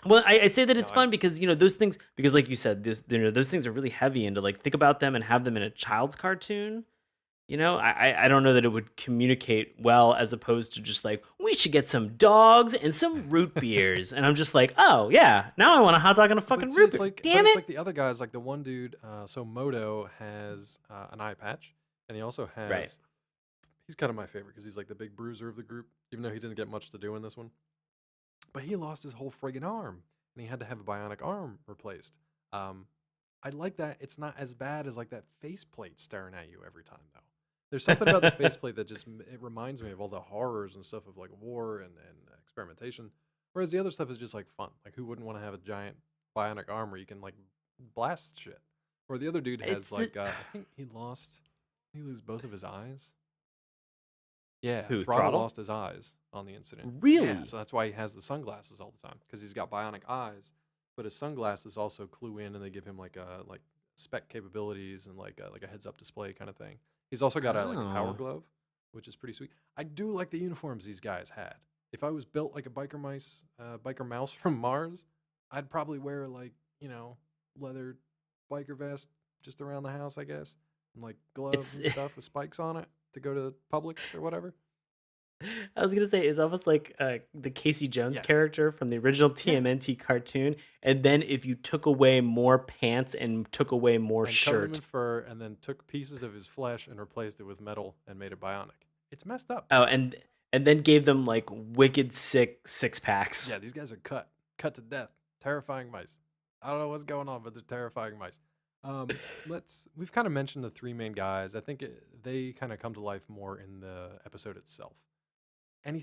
well, I say that No, it's I fun know. because those things because like you said, those things are really heavy and to like think about them and have them in a child's cartoon. I don't know that it would communicate well as opposed to just like we should get some dogs and some root beers, and I'm just like, oh yeah, now I want a hot dog and a But fucking see, root it's beer. like, but Damn it's it! like the other guys, like the one dude. So Moto has an eye patch, and he also Right. has. He's kind of my favorite because he's like the big bruiser of the group, even though he doesn't get much to do in this one. But he lost his whole friggin' arm, and he had to have a bionic arm replaced. Um, I like that. It's not as bad as like that faceplate staring at you every time, though. There's something about the faceplate that just it reminds me of all the horrors and stuff of like war and experimentation. Whereas the other stuff is just like fun. Like who wouldn't want to have a giant bionic arm where you can like blast shit? Or the other dude It's has the like I think he lost. Did he lose both of his eyes? Yeah, who Throttle throttle? lost his eyes on the incident. Yeah, Really? so that's why he has the sunglasses all the time because he's got bionic eyes, but his sunglasses also clue in and they give him like spec capabilities and like a heads up display kind of thing. He's also got a like a power Oh, glove, which is pretty sweet. I do like the uniforms these guys had. If I was built like a biker mouse from Mars, I'd probably wear like leather biker vest just around the house, I guess, and like gloves it's and stuff with spikes on it to go to Publix or whatever. I was gonna say it's almost like the Casey Jones Yes. character from the original Yeah. TMNT cartoon, and then if you took away more pants and took away more And covered him in shirt. fur and then took pieces of his flesh and replaced it with metal and made it bionic. It's messed up. Oh, and then gave them like wicked sick six packs. Yeah, these guys are cut to death. Terrifying mice. I don't know what's going on, but they're terrifying mice. We've kind of mentioned the three main guys. I think they kind of come to life more in the episode itself.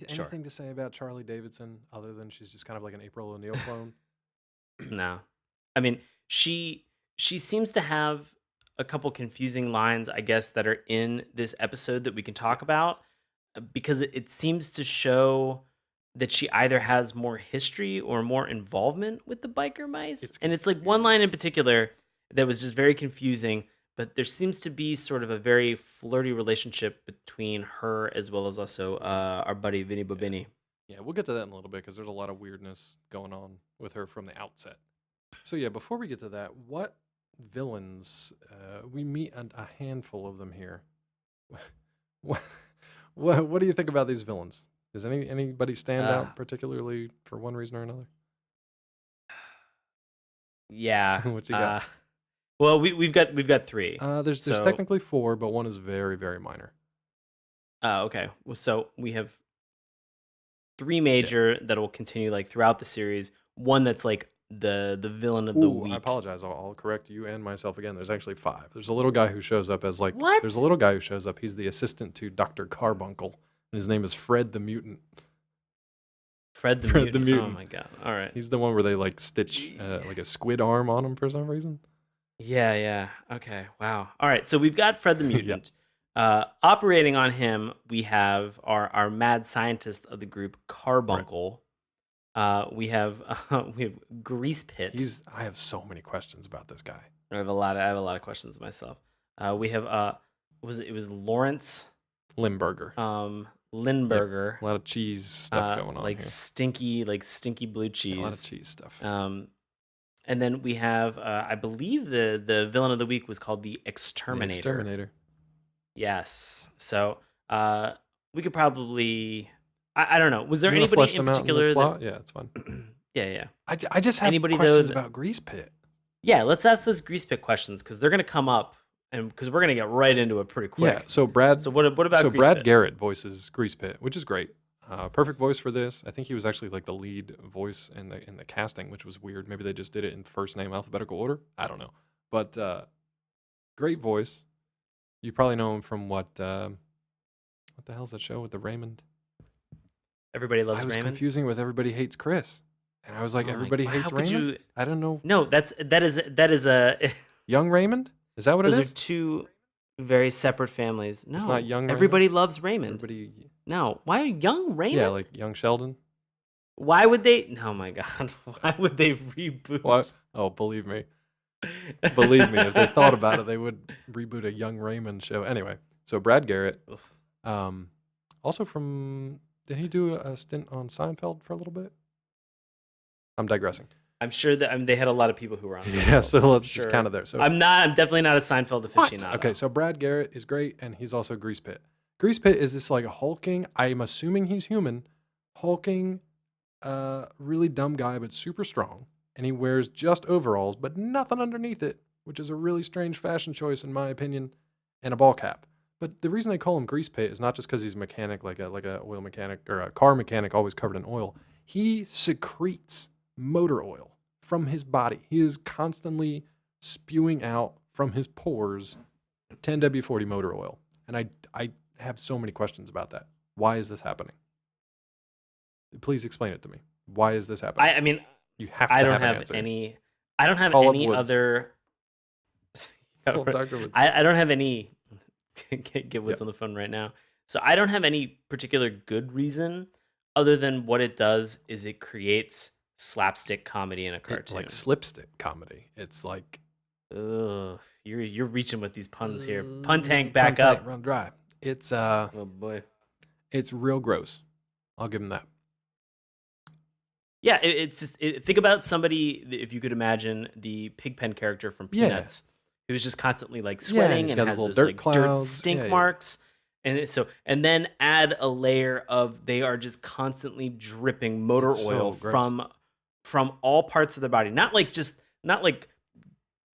Sure. Anything to say about Charlie Davidson other than she's just kind of like an April O'Neil clone? No. I mean, she seems to have a couple confusing lines, I guess, that are in this episode that we can Yeah, talk about because it seems to show that she either has more history or more involvement with the biker mice. it's And it's like one line confusing. in particular that was just very confusing, but there seems to be sort of a very flirty relationship between her as well as also our buddy Vinny Yeah. Bobini. Yeah, we'll get to that in a little bit because there's a lot of weirdness going on with her from the outset. So yeah, before we get to that, what villains we meet a handful of them here. what, what do you think about these villains? Does anybody stand Uh, out particularly for one reason or another? yeah. What you got? Well, we've got three. There's So, technically four, but one is very very minor. okay. Well, so we have three Yeah. major that will continue like throughout the series. One that's like the villain of the Ooh, I week. apologize. I'll correct you and myself again. There's actually five. There's a little guy who shows up as like. There's a What? little guy who shows up. He's the assistant to Dr. Carbuncle, and his name is Fred the Mutant. Fred the Fred the Mutant. Oh Mutant. my god. All right. He's the one where they like stitch like a squid arm on him for some reason. Yeah, yeah. Okay. Wow. All right. So we've got Fred the Yeah, Mutant. Operating on him, we have our mad scientist of the group, right. Carbuncle. We have Grease Pit. I have so many questions about this guy. I have a lot of questions myself. We have it was Lawrence Limburger. Yep. Lindberger, A lot of cheese stuff going on here. like stinky blue Yeah, a lot of cheese. cheese stuff. And then we have I believe the villain of the week was called the The Exterminator. Exterminator. Yes. So we could probably I don't know. Was there You want to anybody flesh in them out in the particular that plot? Yeah, it's fun. yeah, yeah. I just have Anybody though questions about Grease Pit. yeah, let's ask those grease pit questions because they're gonna come up and because we're gonna get right into it pretty Yeah, quick. so Brad So what about grease Brad pit? Garrett voices Grease Pit, which is great. Perfect voice for this. I think he was actually like the lead voice in the casting, which was weird. Maybe they just did it in first name alphabetical order. I don't know, but great voice. You probably know him from what the hell's that show with the Raymond? Everybody I loves was Raymond. confusing with Everybody Hates Chris, and I was like, Oh my! Everybody How Hates could Raymond. you? I don't know. No, that is a. Young Raymond? Is that what it Those are is? two very separate families. It's not No, Young Raymond. everybody loves Raymond. Everybody, No, why young Raymond? yeah, like Young Sheldon. Why would they? Oh my god! Why would they reboot? What? Oh, believe me. Believe me, if they thought about it, they would reboot a Young Raymond show. Anyway, so Brad Garrett, Ugh. um, also from, did he do a stint on Seinfeld for a little bit? I'm digressing. I'm sure that they had a lot of people who were on. Yeah, Seinfeld, so I'm let's just sure. count it there. So I'm definitely not a Seinfeld what? aficionado. Okay, so Brad Garrett is great, and he's also Grease Pit. Grease Pit is this like a hulking, I'm assuming he's human, hulking, really dumb guy, but super strong. And he wears just overalls, but nothing underneath it, which is a really strange fashion choice, in my opinion, and a ball cap. But the reason they call him Grease Pit is not just because he's a mechanic, like a oil mechanic or a car mechanic, always covered in oil. He secretes motor oil from his body. He is constantly spewing out from his pores 10W40 motor oil. And I have so many questions about that. Why is this happening? Please explain it to me. Why is this happening? I mean, You have to I don't have an have answer. any. I don't have Call up any Woods. other. Call up Dr. Woods. I don't have any. Get Woods Yeah. on the phone right now. So I don't have any particular good reason other than what it does is it creates slapstick comedy in a It's cartoon. like slipstick comedy. It's like Ugh, you're reaching with these puns here. Pun tank back Pun up. tank, run dry. It's Oh boy. it's real gross. I'll give him that. Yeah, it's just think about somebody if you could imagine the Pigpen character from Yeah. Peanuts, who's just constantly like Yeah, sweating he's and got has those little those dirt like dirt clouds. stink Yeah, yeah. marks, And then add a layer of they are just constantly dripping motor It's oil so gross. from all parts of their body. Not like,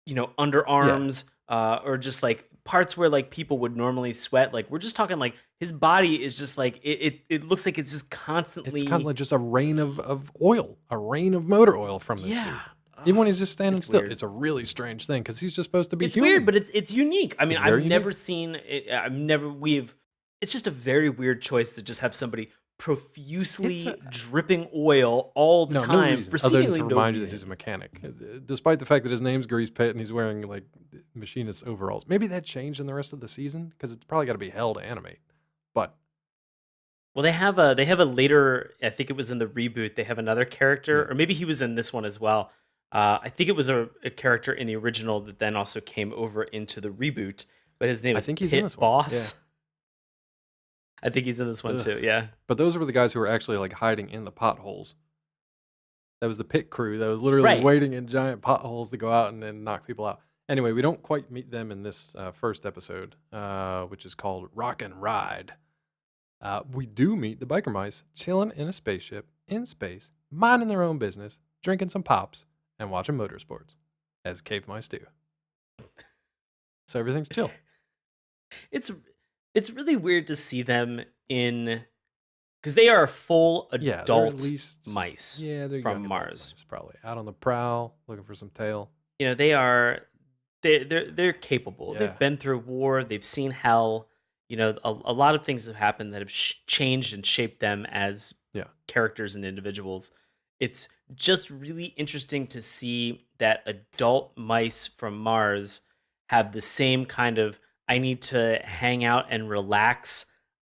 Yeah. underarms, or just like parts where like people would normally sweat. Like we're just talking like his body is just like it looks like it's just It's kind of constantly. like just a rain of oil, a rain of motor oil from this Yeah. dude. Even when Ugh, he's just standing it's still, weird. it's a really strange thing because he's just supposed to be It's weird, human. but it's unique. I mean, It's I've very never unique. seen it. I've never we've It's just a very weird choice to just have somebody It's a profusely dripping oil all the no time reason for other than seemingly to no remind you that he's a reason. mechanic, despite the fact that his name's Grease Pit and he's wearing like machinist overalls. Maybe that changed in the rest of the season because it's probably got to be hell to animate. But Well, they have a later. I think it was in the reboot. They have another yeah, character, or maybe he was in this one as well. I think it was a character in the original that then also came over into the reboot. But his name I is think he's in Pit this one. Yeah. Boss. I think he's in this one Ugh. too. Yeah. But those were the guys who were actually like hiding in the potholes. That was the pit crew that was literally Right. waiting in giant potholes to go out and then knock people out. Anyway, we don't quite meet them in this first episode, which is called Rock and Ride. We do meet the biker mice chilling in a spaceship in space, minding their own business, drinking some pops, and watching motorsports, as cave mice do. So everything's chill. It's it's really weird to see them in, because they are full Yeah, they're at adult least mice they're from young adult Mars. mice, probably out on the prowl, looking for some tail. They are they're capable. Yeah, They've been through war. They've seen hell. A lot of things have happened that have changed and shaped them as yeah, characters and individuals. It's just really interesting to see that adult mice from Mars have the same kind of I need to hang out and relax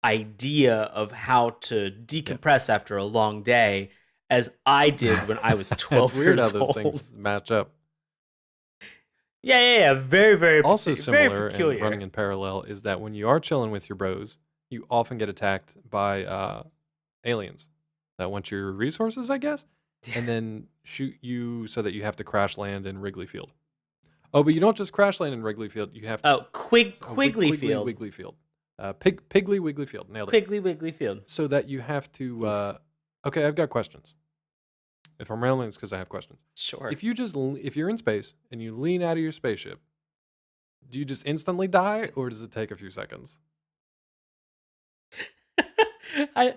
idea of how to yeah. decompress after a long day as I did when I was It's 12 weird how years those old. things match up. Yeah, yeah, yeah. Very, very, Also very similar and running peculiar. in parallel is that when you are chilling with your bros, you often get attacked by aliens that want your resources, I guess, and then shoot you so that you have to crash land in Wrigley Field. Oh, but you don't just crash land in Wrigley Field. You have Oh, Quigley Quigley Field. Wiggly Field. Piggly Wiggly Field. Nailed it. Quigley Wiggly Field. So that you have to. Oof. Okay, I've got questions. If I'm rambling, it's because I have questions. Sure. If you're in space and you lean out of your spaceship, do you just instantly die, or does it take a few seconds? I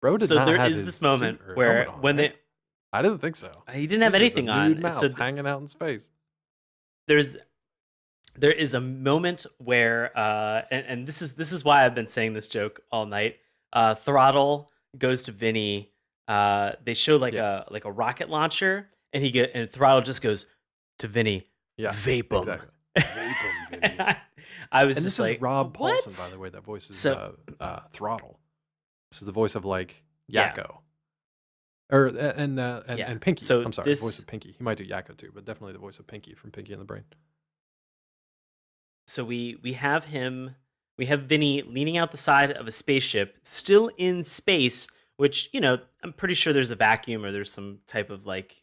Bro did So not there have is his this suit moment or helmet where on, when right? they I didn't think so. he didn't have He's just a anything nude on. So mouse hanging out in space. there's there is a moment where and this is why I've been saying this joke all night. Throttle goes to Vinny. They show like Yeah, a rocket launcher, and Throttle just goes to Vinny, yeah, vape 'em. exactly. Vape 'em, And Vinny. I was And just this is like, Rob Paulson, by what? the way. That voices So Throttle. This is the voice of like yeah, Yakko, or yeah. and Pinky. So I'm sorry, voice this of Pinky. He might do Yakko too, but definitely the voice of Pinky from Pinky and the Brain. so we have Vinny leaning out the side of a spaceship, still in space, which, I'm pretty sure there's a vacuum or there's some type of like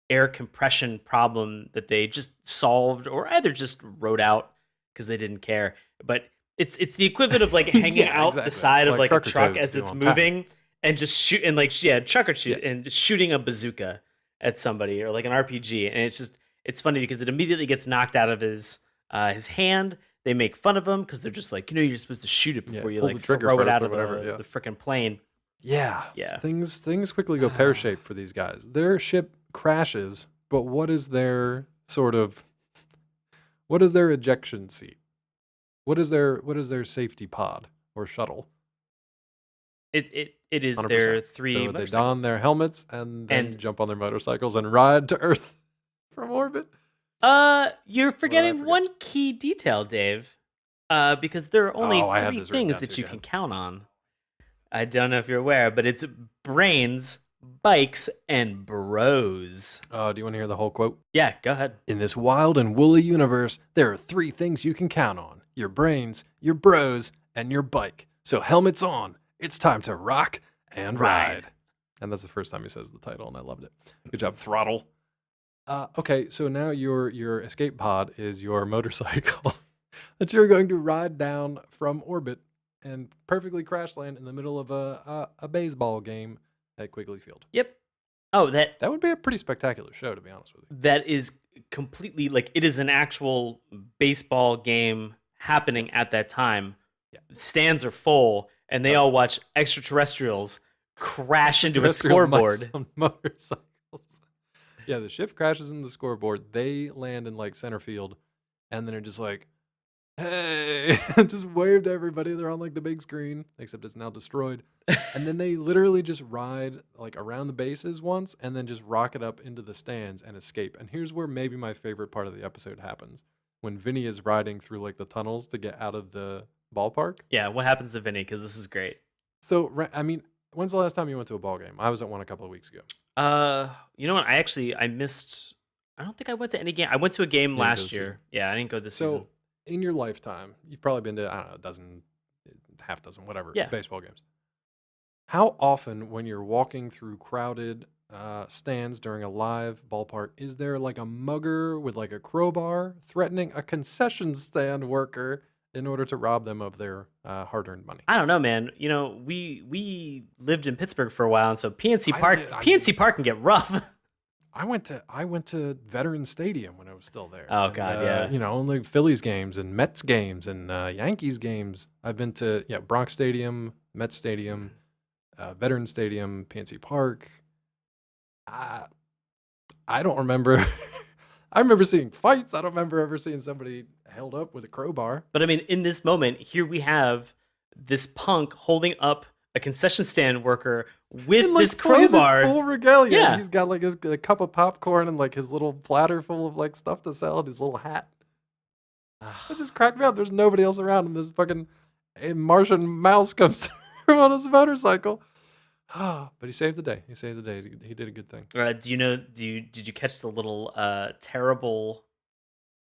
air compression problem that they just solved or either just wrote out because they didn't care. But it's the equivalent of like hanging Yeah, out the exactly. side of Like like a trucker truck toads as do it's on Patton. moving and just shoot and like yeah, truck or Yeah, shoot and shooting a bazooka at somebody or like an RPG. And it's funny because it immediately gets knocked out of his hand. They make fun of him because they're just like, you're supposed to shoot it yeah. before you Pull the like trigger throw it first out or of whatever. Yeah. the freaking plane. Yeah, Yeah. things quickly go pear shaped for these guys. Their ship crashes, but what is their what is their ejection seat? What is their safety pod or shuttle? It is their 100%. three So they don motorcycles. their helmets and then And jump on their motorcycles and ride to Earth from orbit. you're What did I forgetting forget? one key detail, Dave. Because there are only Oh, I have three this written things down that too. you Go can ahead. count on. I don't know if you're aware, but it's brains, bikes, and bros. Do you want to hear the whole quote? Yeah, go ahead. In this wild and woolly universe, there are three things you can count on: your brains, your bros, and your bike. So helmets on. It's time to rock and ride. And that's the first time he says the title, and I loved it. Good job, Throttle. Okay, so now your escape pod is your motorcycle that you're going to ride down from orbit and perfectly crash land in the middle of a baseball game at Quigley Field. Yep. Oh, that That would be a pretty spectacular show, to be honest with you. that is completely like it is an actual baseball game Yep. happening at that time. Yeah. Stands are full, and they Oh, all watch extraterrestrials crash into a extraterrestrial mice scoreboard. on motorcycles. Yeah, the shift crashes into the scoreboard. They land in like center field, and then are just like, "Hey!" just wave to everybody. They're on like the big screen, except it's now destroyed. And then they literally just ride like around the bases once, and then just rocket up into the stands and escape. And here's where maybe my favorite part of the episode happens: when Vinny is riding through like the tunnels to get out of the ballpark. Yeah, what happens to Vinny? Because this is great. So, I mean, when's the last time you went to a ball game? I was at one a couple of weeks ago. You know what? I missed. I don't think I went to any game. I went to a game You didn't go last this season. year. Yeah, I didn't go this season. So, in your lifetime, you've probably been to, I don't know, a dozen, half dozen, whatever, Yeah. baseball games. How often, when you're walking through crowded stands during a live ballpark, is there like a mugger with like a crowbar threatening a concession stand worker in order to rob them of their hard-earned money? I don't know, man. You know, we lived in Pittsburgh for a while, and so PNC I Park did- I- PNC Park can get rough. I went to Veterans Stadium when I was still there. Oh, and, God, yeah. You know, only Phillies games and Mets games and Yankees games. I've been to Bronx Stadium, Mets Stadium, Veterans Stadium, PNC Park. I don't remember. I remember seeing fights. I don't remember ever seeing somebody held up with a crowbar. But I mean, in this moment, here we have this punk holding up a concession stand worker with And, like, this plays in crowbar. full regalia. Yeah. He's got like a cup of popcorn and like his little platter full of like stuff to sell and his little hat. It just cracked me up. There's nobody else around, and this fucking Martian mouse comes through on his motorcycle. But he saved the day. He saved the day. He did a good thing. Do you know? Did you catch the little terrible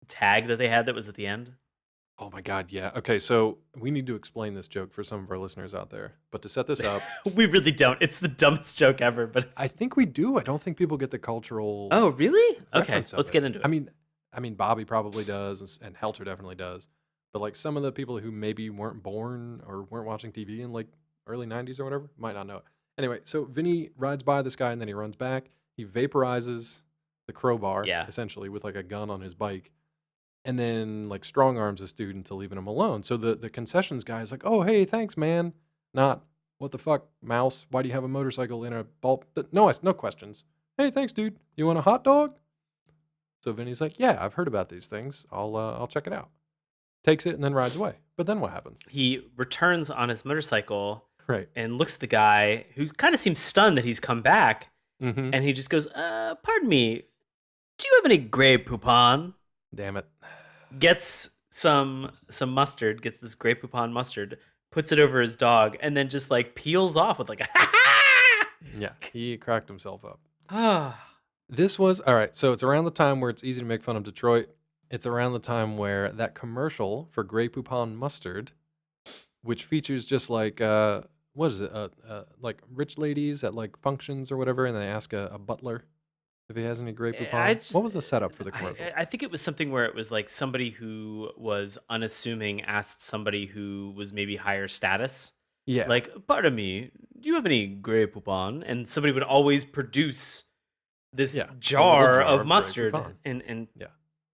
tag that they had that was at the end? Oh my God, yeah. Okay, so we need to explain this joke for some of our listeners out there. But to set this up, We really don't. It's the dumbest joke ever. But it's... I think we do. I don't think people get the cultural. Oh, really? Okay, reference of let's it. get into it. I mean, Bobby probably does, and Helter definitely does. But like some of the people who maybe weren't born or weren't watching TV in like early '90s or whatever might not know it. Anyway, so Vinny rides by this guy and then he runs back. He vaporizes the crowbar, Yeah. essentially with like a gun on his bike, and then like strong arms this dude into leaving him alone. So the concessions guy is like, "Oh, hey, thanks, man." Not what the fuck, mouse? Why do you have a motorcycle in a ball? No, no questions. Hey, thanks, dude. You want a hot dog? So Vinny's like, "Yeah, I've heard about these things. I'll check it out." Takes it and then rides away. But then what happens? He returns on his motorcycle Right. and looks at the guy who kind of seems stunned that he's come back, Mm-hmm. and he just goes, "Pardon me, do you have any gray Poupon?" Damn it. Gets some mustard, gets this gray Poupon mustard, puts it over his dog, and then just like peels off with like a ha ha. Yeah, he cracked himself up. Ah. This was all right. So it's around the time where it's easy to make fun of Detroit. It's around the time where that commercial for Grey Poupon mustard, which features just like what is it? Like rich ladies at like functions or whatever, and they ask a butler if he has any Grey Poupon. What was the setup for the commercial? I think it was something where it was like somebody who was unassuming asked somebody who was maybe higher status, Yeah, like, "Pardon me, do you have any gray Poupon?" And somebody would always produce this Yeah, a little jar jar of of Grey mustard, Poupon. and Yeah.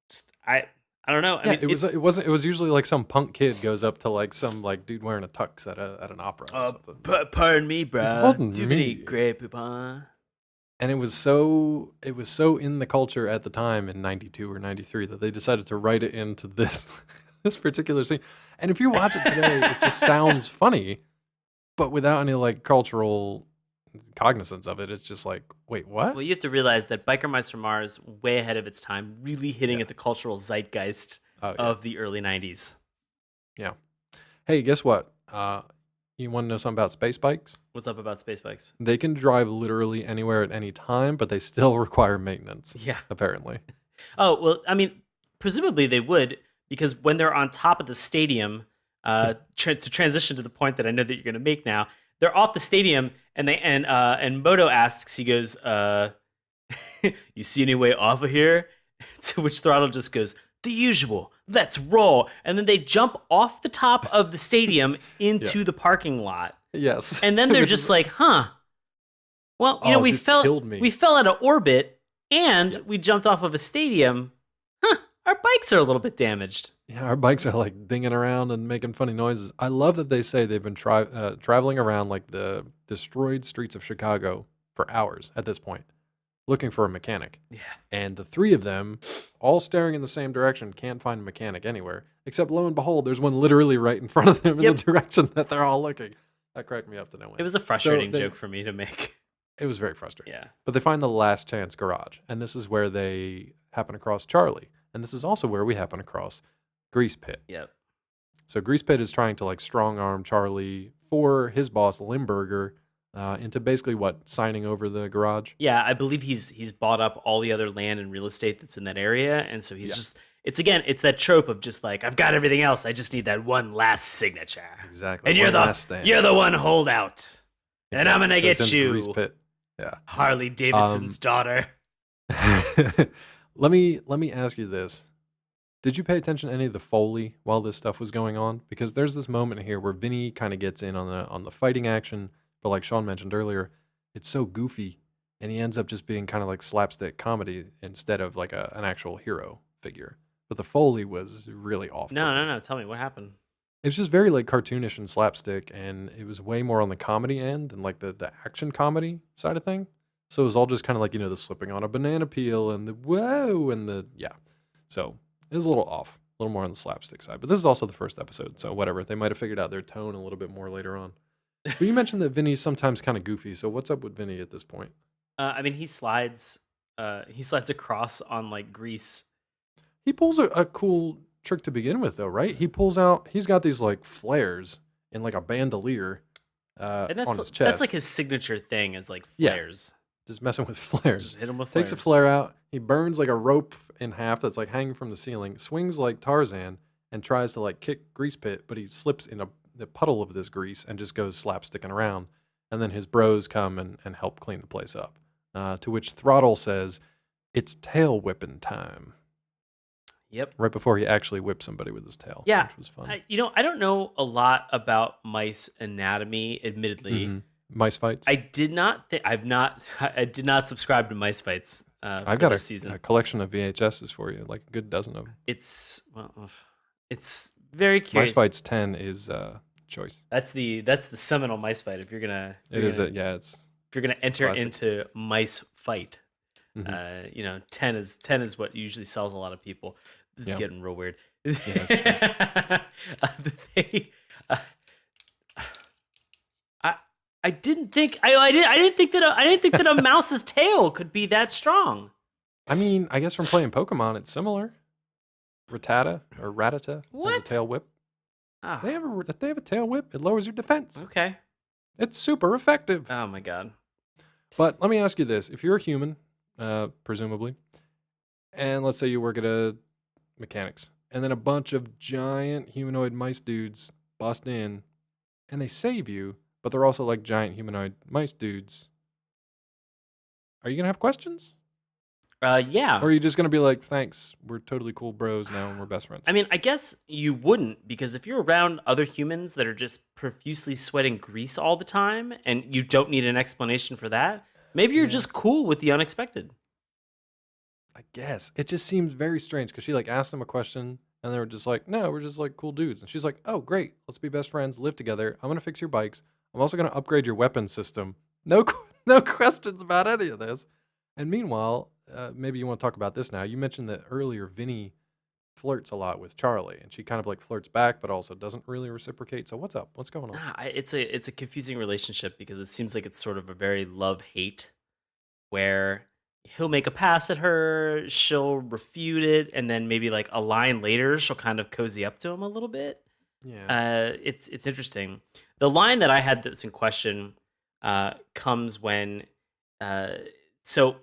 just I don't know. I yeah. mean, It was. It wasn't. It was usually like some punk kid goes up to like some like dude wearing a tux at an opera or something. Pardon me, bro. Pardon Do you have any me. gray Poupon? And it was so in the culture at the time in 92 or 93 that they decided to write it into this this particular scene. And if you watch it today, it just sounds funny, but without any like cultural cognizance of it. It's just like, wait, what? Well, you have to realize that Biker Mice from Mars, way ahead of its time, really hitting Yeah. at the cultural zeitgeist Oh, yeah. of the early 90s. Yeah. Hey, guess what? You want to know something about space bikes? What's up about space bikes? They can drive literally anywhere at any time, but they still require maintenance, Yeah. apparently. Oh, well, I mean, presumably they would, because when they're on top of the stadium, to transition to the point that I know that you're going to make now, they're off the stadium, and and Moto asks, he goes, "You see any way off of here?" To which Throttle just goes, "The usual, let's roll. And then they jump off the top of the stadium Yeah. into the parking lot. Yes. And then they're Which is just like, huh, well, oh, we this fell killed me. we fell out of orbit and Yeah. we jumped off of a stadium. Huh, our bikes are a little bit damaged. Yeah, our bikes are like dinging around and making funny noises. I love that they say they've been traveling around like the destroyed streets of Chicago for hours at this point, looking for a mechanic. Yeah. And the three of them, all staring in the same direction, can't find a mechanic anywhere. Except lo and behold, there's one literally right in front of them in Yep. the direction that they're all looking. That cracked me up to no end. It was a frustrating joke for me to make. It was very frustrating. Yeah. But they find the last chance garage, and this is where they happen across Charlie. And this is also where we happen across Grease Pit. Yep. So Grease Pit is trying to like strong arm Charlie for his boss Limburger into basically what, signing over the garage. Yeah, I believe he's bought up all the other land and real estate that's in that area, and so he's Yeah. just it's that trope of just like, I've got everything else, I just need that one last signature. Exactly. And you're One last stand. the one holdout. And I'm gonna So get it's in you, Grease Pit. Yeah. Harley Davidson's daughter. let me ask you this. Did you pay attention to any of the Foley while this stuff was going on? Because there's this moment here where Vinny kind of gets in on the fighting action, but like Sean mentioned earlier, it's so goofy, and he ends up just being kind of like slapstick comedy instead of like an actual hero figure. But the Foley was really off. No. Tell me what happened. It was just very like cartoonish and slapstick, and it was way more on the comedy end than like the action comedy side of thing. So it was all just kind of like, the slipping on a banana peel and the whoa and the yeah. So it was a little off, a little more on the slapstick side. But this is also the first episode, so whatever. They might have figured out their tone a little bit more later on. But you mentioned that Vinny's sometimes kind of goofy. So what's up with Vinny at this point? I mean, he slides across on like grease. He pulls a cool trick to begin with, though, right? He's got these like flares in like a bandolier And on his chest. that's like his signature thing is like Yeah. flares. Just messing with flares. Just hit him with Takes a flares. flare out. He burns like a rope in half that's like hanging from the ceiling, swings like Tarzan, and tries to like kick Grease Pit, but he slips in the puddle of this grease and just goes slapsticking around. And then his bros come and help clean the place up. To which Throttle says, "It's tail whipping time." Yep. Right before he actually whipped somebody with his tail. Yeah. Which was fun. I don't know a lot about mice anatomy, admittedly. Mhm. Mice fights. I did not I did not subscribe to Mice Fights I've for got this a season. collection of VHSs for you, like a good dozen of them. It's very curious. Mice Fights 10 is choice. That's the seminal Mice Fight. If you're gonna It's if you're gonna enter classic. into Mice Fight, Mhm. 10 is what usually sells a lot of people. This is Yeah. getting real weird. that's They, uh, I didn't think I didn't think that a mouse's tail could be that strong. I mean, I guess from playing Pokemon, it's similar. Rattata or Rattata has a What? tail whip. Ah, They have a tail whip. It lowers your defense. okay. It's super effective. Oh my god. But let me ask you this: if you're a human, presumably, and let's say you work at a mechanics, and then a bunch of giant humanoid mice dudes bust in, and they save you, but they're also like giant humanoid mice dudes. Are you gonna have questions? Yeah. Or are you just gonna be like, thanks, we're totally cool bros now and we're best friends? I mean, I guess you wouldn't, because if you're around other humans that are just profusely sweating grease all the time and you don't need an explanation for that, maybe you're Yeah. just cool with the unexpected. I guess. It just seems very strange because she like asked them a question and they were just like, no, we're just like cool dudes. And she's like, oh, great. Let's be best friends, live together. I'm gonna fix your bikes. I'm also gonna upgrade your weapon system. No questions about any of this. And meanwhile, maybe you want to talk about this now. You mentioned that earlier Vinny flirts a lot with Charlie, and she kind of like flirts back, but also doesn't really reciprocate. So what's up? What's going on? It's a confusing relationship because it seems like it's sort of a very love-hate, where he'll make a pass at her, she'll refute it, and then maybe like a line later she'll kind of cozy up to him a little bit. Yeah. It's interesting. The line that I had that's in question comes when so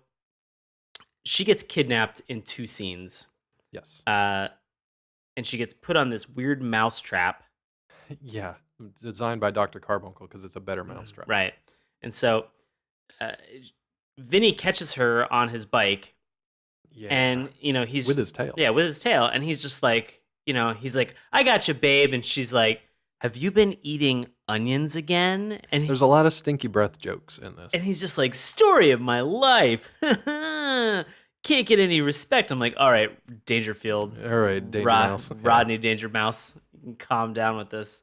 she gets kidnapped in two scenes, Yes. and she gets put on this weird mouse trap. Yeah. Designed by Dr. Carbuncle because it's a better mousetrap. Right. And so uh, Vinny catches her on his bike, Yeah. and he's with his tail. yeah, with his tail, and he's just like, he's like, I got you, babe. And she's like, have you been eating onions again? There's a lot of stinky breath jokes in this. And he's just like, story of my life. Can't get any respect. I'm like, all right, Dangerfield. All right, Danger Mouse. Rodney Danger Mouse. You can calm down with this.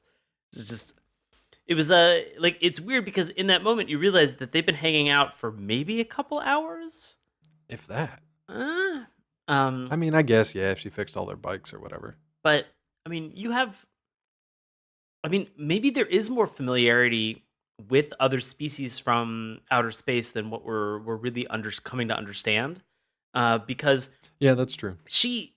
It was like, it's weird because in that moment you realize that they've been hanging out for maybe a couple hours. If that. Uh, I mean, I guess, yeah, if she fixed all their bikes or whatever. But, I mean, maybe there is more familiarity with other species from outer space than what we're really coming to understand. Because Yeah, that's true. she's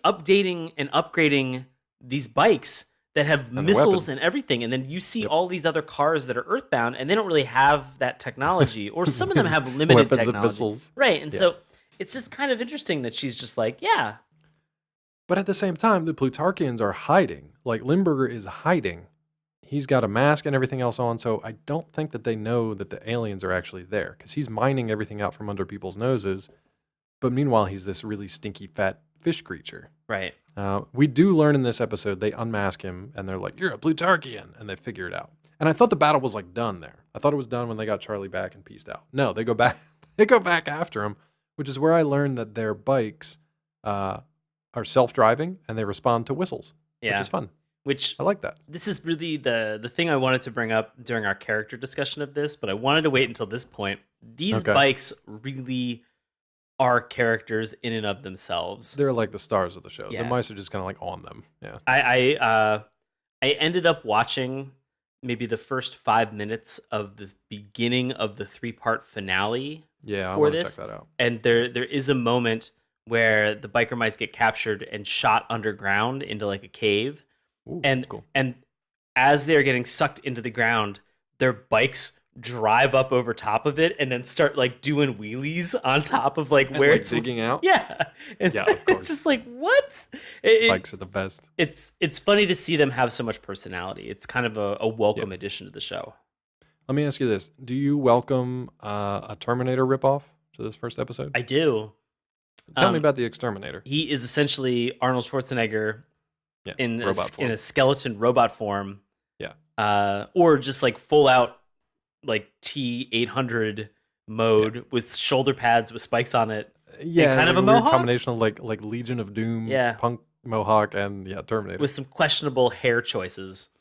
updating and upgrading these bikes that have And missiles weapons. and everything, and then you see Yep. all these other cars that are earthbound, and they don't really have that technology, or some of them have limited Weapons and technology, missiles. right? And Yeah. so it's just kind of interesting that she's just like, yeah, But at the same time, the Plutarchians are hiding. Like, Limburger is hiding. He's got a mask and everything else on, so I don't think that they know that the aliens are actually there, because he's mining everything out from under people's noses. But meanwhile, he's this really stinky, fat fish creature. right. We do learn in this episode, they unmask him, and they're like, you're a Plutarchian, and they figure it out. And I thought the battle was, like, done there. I thought it was done when they got Charlie back and peaced out. No, they go back they go back after him, which is where I learned that their bikes are self-driving, and they respond to whistles, Yeah. which is fun. Which I like that. this is really the thing I wanted to bring up during our character discussion of this, but I wanted to wait until this point. These Okay. bikes really are characters in and of themselves. They're like the stars of the show. Yeah. The mice are just kind of like on them. Yeah. I ended up watching maybe the first 5 minutes of the beginning of the 3-part finale Yeah, I for want to check this, that out. and there is a moment where the biker mice get captured and shot underground into like a cave. Ooh, And that's cool. and as they're getting sucked into the ground, their bikes drive up over top of it and then start like doing wheelies on top of like And, where like, it's digging out. Yeah, and Yeah, of course. it's just like what? Bikes are the best. It's funny to see them have so much personality. It's kind of a welcome addition to the show. Let me ask you this: do you welcome a Terminator ripoff to this first episode? I do. Tell me about the Exterminator. He is essentially Arnold Schwarzenegger Yeah, in robot form. a skeleton robot form. Yeah. Or just like full out like T-800 mode with shoulder pads with spikes on it. Yeah, kind of like a weird mohawk? combination of like Legion of Doom, Yeah. punk mohawk, and Terminator. With some questionable hair choices.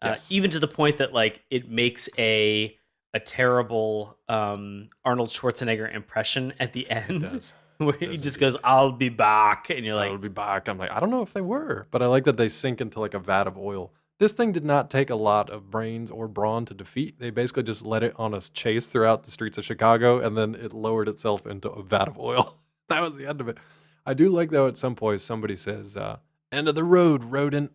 Yes. Even to the point that like it makes a terrible Arnold Schwarzenegger impression at the It end. does. Where It he does just indeed. goes, I'll be back. And you're I like, would be back. I'm like, I don't know if they were, but I like that they sink into like a vat of oil. This thing did not take a lot of brains or brawn to defeat. They basically just let it on a chase throughout the streets of Chicago, and then it lowered itself into a vat of oil. That was the end of it. I do like, though, at some point somebody says, end of the road, rodent.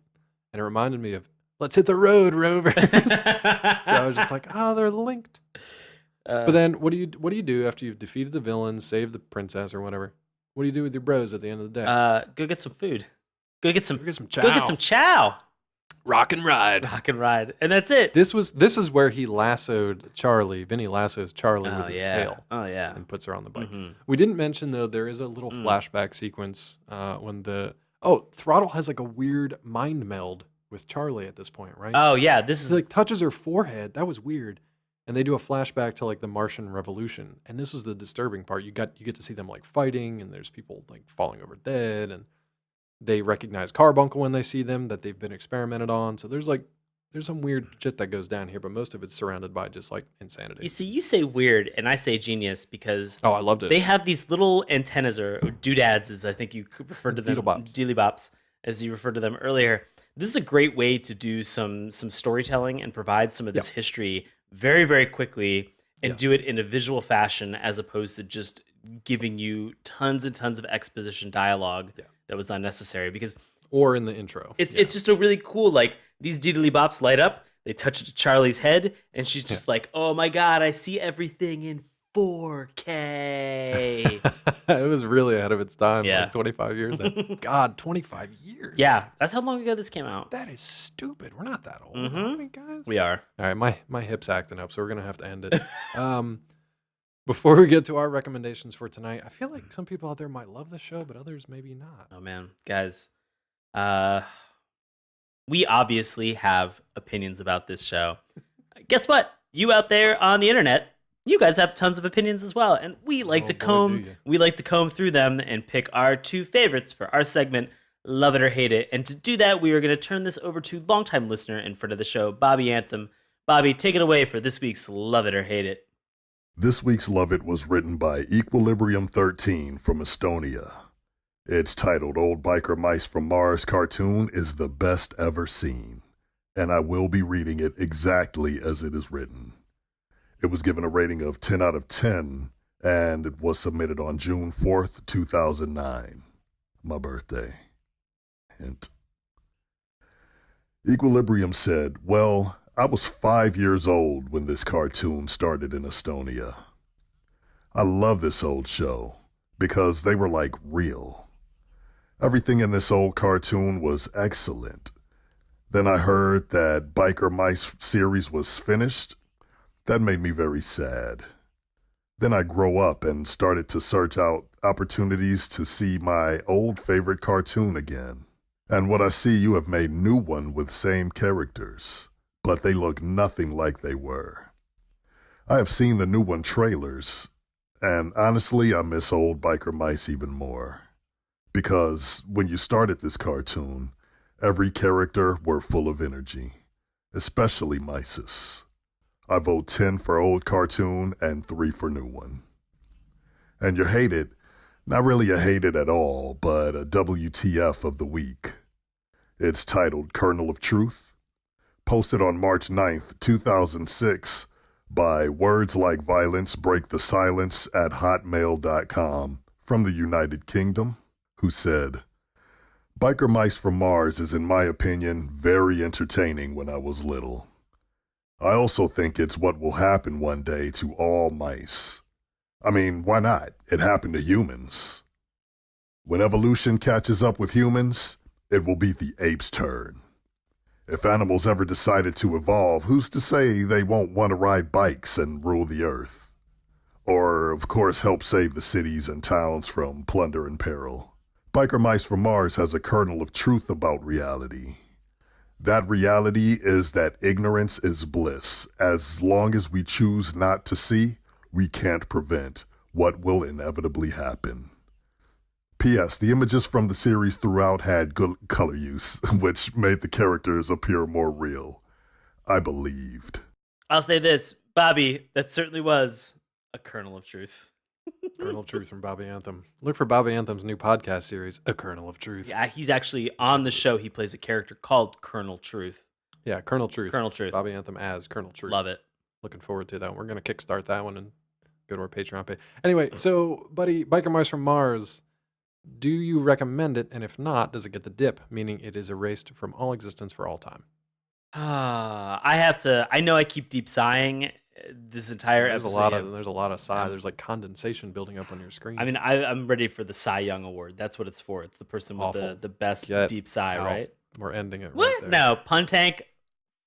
And it reminded me of, let's hit the road, rovers. So I was just like, oh, they're linked. But then what do you do after you've defeated the villains, saved the princess or whatever? What do you do with your bros at the end of the day? go get some food. Go get some chow. Go get some chow. Rock and ride. Rock and ride. And that's it. This is where he lassoed Charlie. Vinny lassos Charlie with his tail Oh yeah. and puts her on the bike. Mhm. We didn't mention, though, there is a little flashback sequence when Throttle has like a weird mind meld with Charlie at this point, right? Oh yeah. This He is like touches her forehead. That was weird. And they do a flashback to like the Martian Revolution. And this is the disturbing part. You get to see them like fighting, and there's people like falling over dead, and they recognize Carbuncle when they see them, that they've been experimented on. So there's some weird shit that goes down here, but most of it's surrounded by just like insanity. you see, you say weird, and I say genius because Oh, I loved it. they have these little antennas or doodads, as I think you referred to them, Doodlebops. Doodlebops, as you referred to them earlier. This is a great way to do some storytelling and provide some of this history very, very quickly, and do Yes. it in a visual fashion as opposed to just giving you tons and tons of exposition dialogue that was unnecessary. Because Or in the intro. it's just a really cool, like, these Doodlebops light up, they touch Charlie's head, and she's just like, oh my god, I see everything in 4K. It was really ahead of its time. Yeah. Like 25 years. God, 25 years. Yeah, that's how long ago this came out. That is stupid. We're not that old, Mhm. are we, guys? We are. All right, my hip's acting up, so we're gonna have to end it. Before we get to our recommendations for tonight, I feel like some people out there might love the show, but others maybe not. Oh man, guys, Uh, we obviously have opinions about this show. Guess what? You out there on the internet, you guys have tons of opinions as well, and Oh boy, do you. we like to comb through them and pick our two favorites for our segment, Love It or Hate It. And to do that, we are going to turn this over to longtime listener and friend of the show, Bobby Anthem. Bobby, take it away for this week's Love It or Hate It. This week's Love It was written by Equilibrium 13 from Estonia. It's titled Old Biker Mice from Mars cartoon is the best ever seen, and I will be reading it exactly as it is written. It was given a rating of 10 out of 10, and it was submitted on June 4th, 2009. My birthday. Hint. Equilibrium said, well, I was 5 years old when this cartoon started in Estonia. I love this old show because they were like real. Everything in this old cartoon was excellent. Then I heard that Biker Mice series was finished. That made me very sad. Then I grew up and started to search out opportunities to see my old favorite cartoon again. And what I see, you have made new one with same characters, but they look nothing like they were. I have seen the new one trailers, and honestly, I miss old Biker Mice even more. Because when you started this cartoon, every character were full of energy, especially Mices. I vote 10 for old cartoon and 3 for new one. And your hated, not really a hated at all, but a WTF of the week. It's titled Kernel of Truth, posted on March 9th, 2006 by Words Like Violence Break the Silence at hotmail.com from the United Kingdom, who said, Biker Mice from Mars is, in my opinion, very entertaining when I was little. I also think it's what will happen one day to all mice. I mean, why not? It happened to humans. When evolution catches up with humans, it will be the ape's turn. If animals ever decided to evolve, who's to say they won't want to ride bikes and rule the earth? Or, of course, help save the cities and towns from plunder and peril. Biker Mice from Mars has a kernel of truth about reality. That reality is that ignorance is bliss. As long as we choose not to see, we can't prevent what will inevitably happen. P.S. The images from the series throughout had good color use, which made the characters appear more real. I believed. I'll say this, Bobby, that certainly was a kernel of truth. Kernel of Truth from Bobby Anthem. Look for Bobby Anthem's new podcast series, A Kernel of Truth. Yeah, he's actually on the show. He plays a character called Colonel Truth. Yeah, Kernel Truth. Colonel Truth. Bobby Anthem as Kernel Truth. Love it. Looking forward to that. We're going to kickstart that one and go to our Patreon page. Anyway, so, buddy, Biker Mice from Mars, do you recommend it? And if not, does it get the dip, meaning it is erased from all existence for all time? I know I keep deep sighing this entire There's episode. there's a lot of sigh. There's like condensation building up on your screen. I mean, I'm ready for the Cy Young Award. That's what it's for. It's the person with Awful. the best Get deep sigh, out. right? We're ending it What? right there. No, pun tank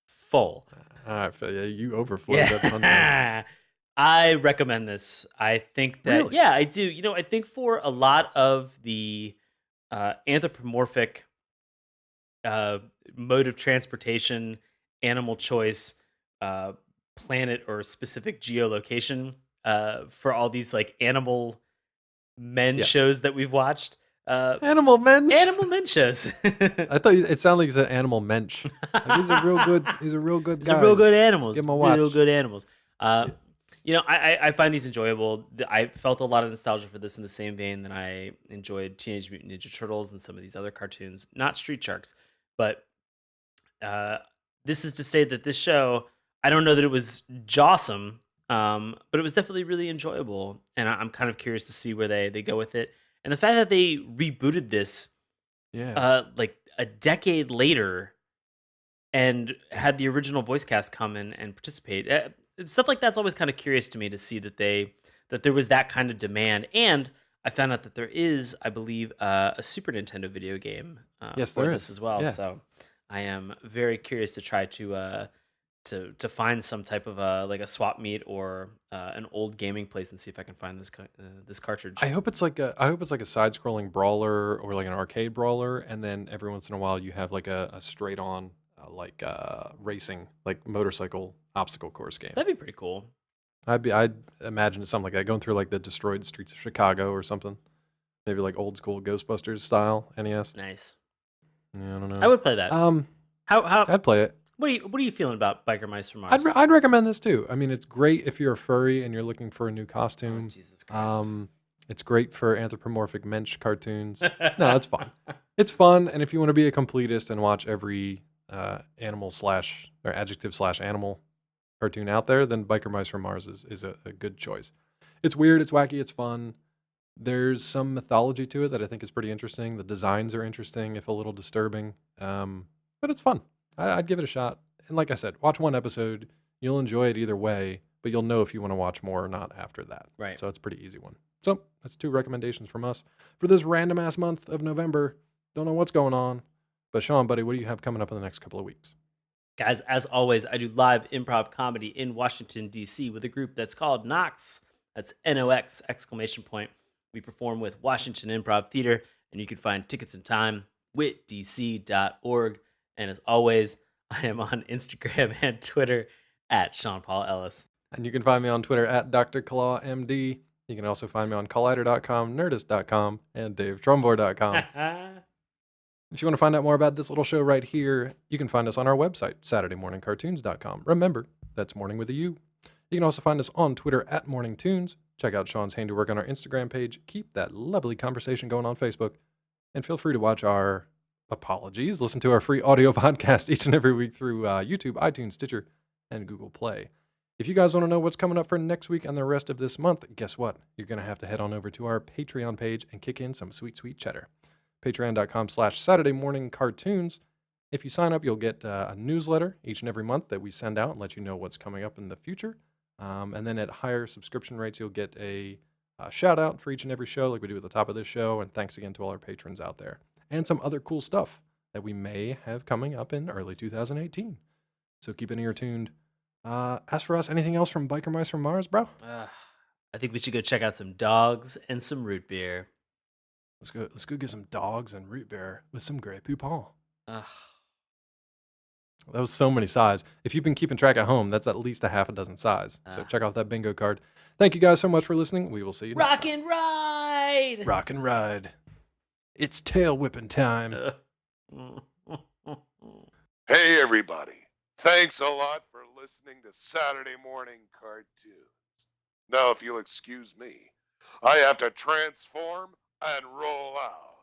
full. All right, Phil, yeah, you overflowed that pun there. Yeah. I recommend this. I think that, Really? yeah, I do. You know, I think for a lot of the anthropomorphic mode of transportation, animal choice, planet or specific geolocation, for all these like animal men Yeah. shows that we've watched. Animal mensch. Animal men shows. I thought it sounded like you said animal mensch. Like, he's a real good. He's a real good. These are real good animals. Give him a watch. Real good animals. You know, I find these enjoyable. I felt a lot of nostalgia for this in the same vein that I enjoyed Teenage Mutant Ninja Turtles and some of these other cartoons. Not Street Sharks, but this is to say that this show, I don't know that it was jawsome, but it was definitely really enjoyable. And I'm kind of curious to see where they go with it. And the fact that they rebooted this Yeah. like a decade later and had the original voice cast come in and participate. Stuff like that's always kind of curious to me to see that there was that kind of demand. And I found out that there is, I believe, a Super Nintendo video game Yes, for there this is. as well. Yeah. So I am very curious to try to to find some type of like a swap meet or an old gaming place and see if I can find this cartridge. I hope it's like a side-scrolling brawler or like an arcade brawler, and then every once in a while you have like a straight-on racing, like motorcycle obstacle course game. That'd be pretty cool. I'd imagine it's something like that, going through like the destroyed streets of Chicago or something. Maybe like old school Ghostbusters style NES. Nice. Yeah, I don't I know. would play that. How I'd play it. what are you feeling about Biker Mice from Mars? I'd recommend this too. I mean, it's great if you're a furry and you're looking for a new Oh, costume. Jesus Christ. It's great for anthropomorphic mensch cartoons. No, it's fun. It's fun, and if you want to be a completist and watch every animal slash or adjective slash animal cartoon out there, then Biker Mice from Mars is a good choice. It's weird, it's wacky, it's fun. There's some mythology to it that I think is pretty interesting. The designs are interesting, if a little disturbing, but it's fun. I'd give it a shot. And like I said, watch one episode. You'll enjoy it either way, but you'll know if you want to watch more or not after that. Right. So it's a pretty easy one. So that's 2 recommendations from us for this random ass month of November. Don't know what's going on, but Sean, buddy, what do you have coming up in the next couple of weeks? Guys, as always, I do live improv comedy in Washington, D.C. with a group that's called Nox. That's Nox exclamation point. We perform with Washington Improv Theater, and you can find tickets and time witdc.org. And as always, I am on Instagram and Twitter at Sean Paul Ellis. And you can find me on Twitter at Dr. Claw MD. You can also find me on collider.com, nerdist.com, and davetrumbore.com. If you want to find out more about this little show right here, you can find us on our website, SaturdayMorningCartoons.com. Remember, that's morning with a U. You can also find us on Twitter at MorningTunes. Check out Sean's handiwork on our Instagram page. Keep that lovely conversation going on Facebook. And feel free to watch our apologies. Listen to our free audio podcast each and every week through YouTube, iTunes, Stitcher, and Google Play. If you guys want to know what's coming up for next week and the rest of this month, guess what? You're going to have to head on over to our Patreon page and kick in some sweet, sweet cheddar. Patreon.com/SaturdayMorningCartoons. If you sign up, you'll get a newsletter each and every month that we send out and let you know what's coming up in the future. And then at higher subscription rates, you'll get a shout out for each and every show like we do at the top of this show. And thanks again to all our patrons out there. And some other cool stuff that we may have coming up in early 2018. So keep an ear tuned. As for us, anything else from Biker Mice from Mars, bro? I think we should go check out some dogs and some root beer. Let's go get some dogs and root beer with some Grey Poupon. Ugh. That was so many size. If you've been keeping track at home, that's at least a half a dozen size. So check out that bingo card. Thank you guys so much for listening. We will see you next Rock time. and ride! Rock and ride. It's tail whipping time. Hey, everybody. Thanks a lot for listening to Saturday Morning Cartoons. Now, if you'll excuse me, I have to transform and roll out.